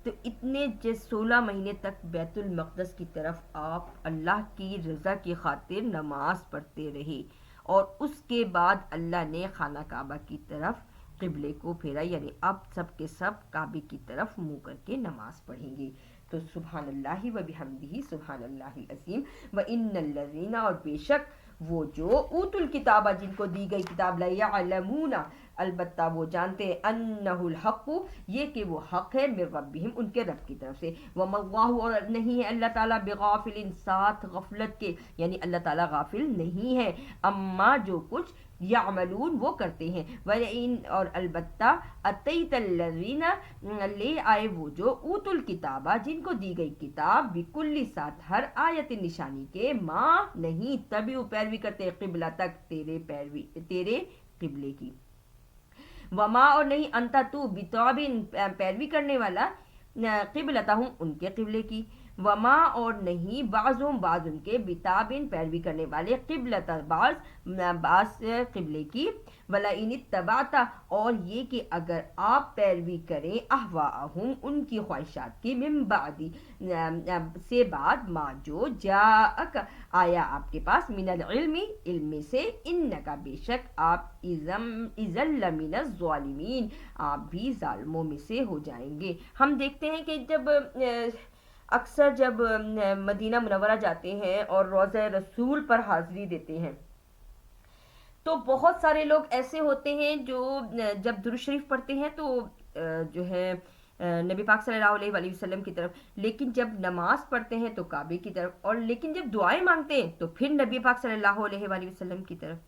تو اتنے 16 مہینے تک بیت المقدس کی طرف آپ اللہ کی رضا کی خاطر نماز پڑھتے رہے. اور اس کے بعد اللہ نے خانہ کعبہ کی طرف قبلے کو پھیرا، یعنی اب سب کے سب کعبے کی طرف منہ کر کے نماز پڑھیں گے. تو سبحان اللہ و بحمدہ سبحان اللہ العظیم و ان الذین، اور بے شک وہ جو اوت الکتابہ جن کو دی گئی کتاب، لا یعلمون البتہ وہ جانتے ہیں، انہ الحق یہ کہ وہ حق ہے، من ربہم ان کے رب کی طرف سے. وما اللہ، اور نہیں ہے اللہ تعالیٰ، بغافل ساتھ غفلت کے، یعنی اللہ تعالیٰ غافل نہیں ہے، اما جو کچھ یعملون وہ کرتے ہیں. وَإِن، اور البتہ اتیت الذین لے آئے وہ جو اوت الکتابہ جن کو دی گئی کتاب، بکل ساتھ ہر آیت نشانی کے، ماں نہیں تبیو پیروی کرتے، قبلہ تک تیرے قبلے کی. وما، اور نہیں انتا تو، بتابن پیروی کرنے والا، قبلتہم ان کے قبلے کی. وما، اور نہیں بعضهم بعض ان کے، بتابن پیروی کرنے والے، قبلت بعض قبلے کی. ولئن اتبعت، اور یہ کہ اگر آپ پیروی کریں، اہواءہم ان کی خواہشات کی، من بعد سے بعد، ما جو جاءک آیا آپ کے پاس، من العلم علم میں سے، انکا بے شک آپ، اذن لمن الظالمین آپ بھی ظالموں میں سے ہو جائیں گے. ہم دیکھتے ہیں کہ جب اکثر جب مدینہ منورہ جاتے ہیں اور روضہ رسول پر حاضری دیتے ہیں تو بہت سارے لوگ ایسے ہوتے ہیں جو جب درود شریف پڑھتے ہیں تو جو ہے نبی پاک صلی اللہ علیہ وآلہ وسلم کی طرف، لیکن جب نماز پڑھتے ہیں تو کعبے کی طرف، اور لیکن جب دعائیں مانگتے ہیں تو پھر نبی پاک صلی اللہ علیہ وآلہ وسلم کی طرف.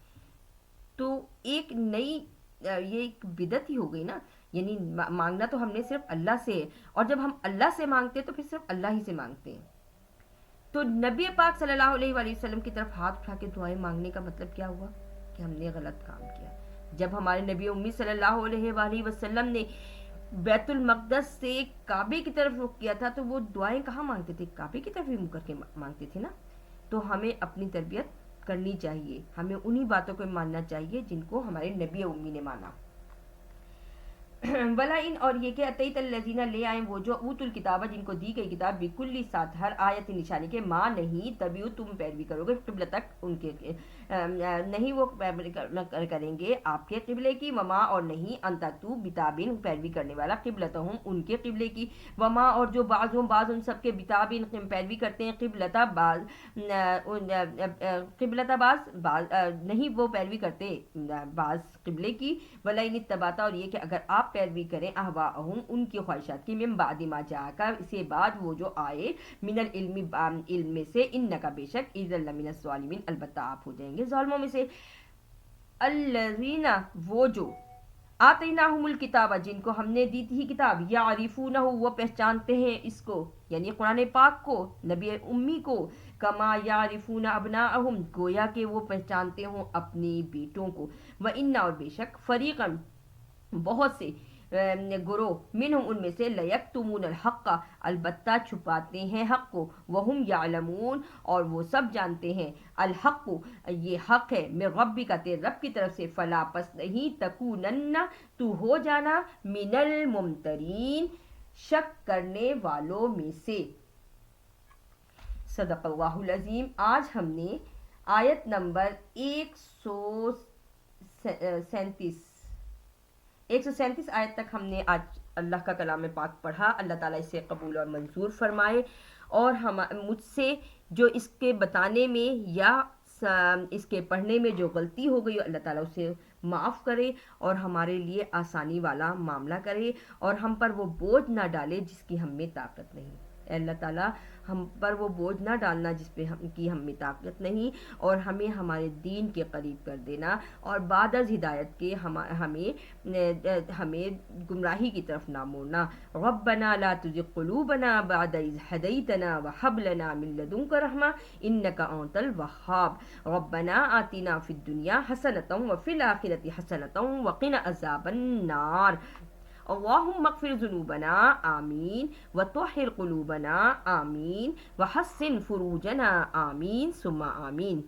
تو ایک نئی یہ ایک بدعت ہی ہو گئی نا. یعنی مانگنا تو ہم نے صرف اللہ سے ہے، اور جب ہم اللہ سے مانگتے ہیں تو پھر صرف اللہ ہی سے مانگتے ہیں. تو نبی پاک صلی اللہ علیہ وآلہ وسلم کی طرف ہاتھ اٹھا کے دعائیں مانگنے کا مطلب کیا ہوا؟ کہ ہم نے غلط کام کیا. جب ہمارے نبی امی صلی اللہ علیہ وآلہ وسلم نے بیت المقدس سے کعبے کی طرف رخ کیا تھا تو وہ دعائیں کہاں مانگتے تھے؟ کعبے کی طرف ہی منہ کر کے مانگتے تھے نا. تو ہمیں اپنی تربیت کرنی چاہیے، ہمیں انہی باتوں کو ماننا چاہیے جن کو ہمارے نبی امی نے مانا. ولا ان، اور یہ کہ اتیت الذین لے آئیں وہ جو اوت الکتابہ جن کو دی گئی کتاب، بکل ساتھ ہر آیت نشانی کے، ماں نہیں تبیو تم پیروی کرو گے، قبلہ تک ان کے نہیں وہ کریں گے آپ کے قبلے کی. وما، اور نہیں انتا تو، بتابن پیروی کرنے والا، قبلتہم ان کے قبلے کی. وما، اور جو بعض ان سب کے، بتابن پیروی کرتے ہیں، قبلتا بعض نہیں وہ پیروی کرتے بعض قبلے کی. ولئن اتبعت، اور یہ کہ اگر آپ پیروی کریں، اہواءہم ان کی خواہشات کی، من بعد ما جاءک اسے بعد وہ جو آئے، من العلم علم میں سے، انکا بے شک، اذن لمن الظالمین البتہ آپ ہو جائیں گے ظالموں میں سے. الذین، وہ جو آتیناہم الکتاب جن کو ہم نے دی تھی کتاب، یعرفونہ وہ پہچانتے ہیں اس کو، یعنی قرآن پاک کو، نبی امی کو، کما یعرفون ابناءہم گویا کہ وہ پہچانتے ہوں اپنے بیٹوں کو. وَإِنَّ، اور بے شک، فریقاً بہت سے گروہ، منہم ان میں سے، لیکتمون الحق البتہ چھپاتے ہیں حق کو، وہم یعلمون اور وہ سب جانتے ہیں، الحق یہ حق ہے، من ربک تیرے رب کی طرف سے، فلا پس نہیں، تکونن تو ہو جانا، من الممترین شک کرنے والوں میں سے. صدق اللہ العظیم. آج ہم نے آیت نمبر 137 آیت تک ہم نے آج اللہ کا کلام پاک پڑھا. اللہ تعالیٰ اسے قبول اور منظور فرمائے، اور مجھ سے جو اس کے بتانے میں یا اس کے پڑھنے میں جو غلطی ہو گئی اللہ تعالیٰ اسے معاف کرے اور ہمارے لیے آسانی والا معاملہ کرے، اور ہم پر وہ بوجھ نہ ڈالے جس کی ہم میں طاقت نہیں. اے اللہ تعالیٰ ہم پر وہ بوجھ نہ ڈالنا جس پہ ہم میں طاقت نہیں، اور ہمیں ہمارے دین کے قریب کر دینا، اور بعد از ہدایت کے ہمیں گمراہی کی طرف نہ موڑنا۔ ربنا لا تزغ قلوبنا بعد اذ هديتنا وهب لنا من لدنك رحمة انك انت الوهاب۔ ربنا آتنا في الدنيا حسنة وفي الآخرة حسنة وقنا عذاب النار۔ اللهم اغفر ذنوبنا آمین وطہر قلوبنا آمین وحسن فروجنا آمین ثم آمین۔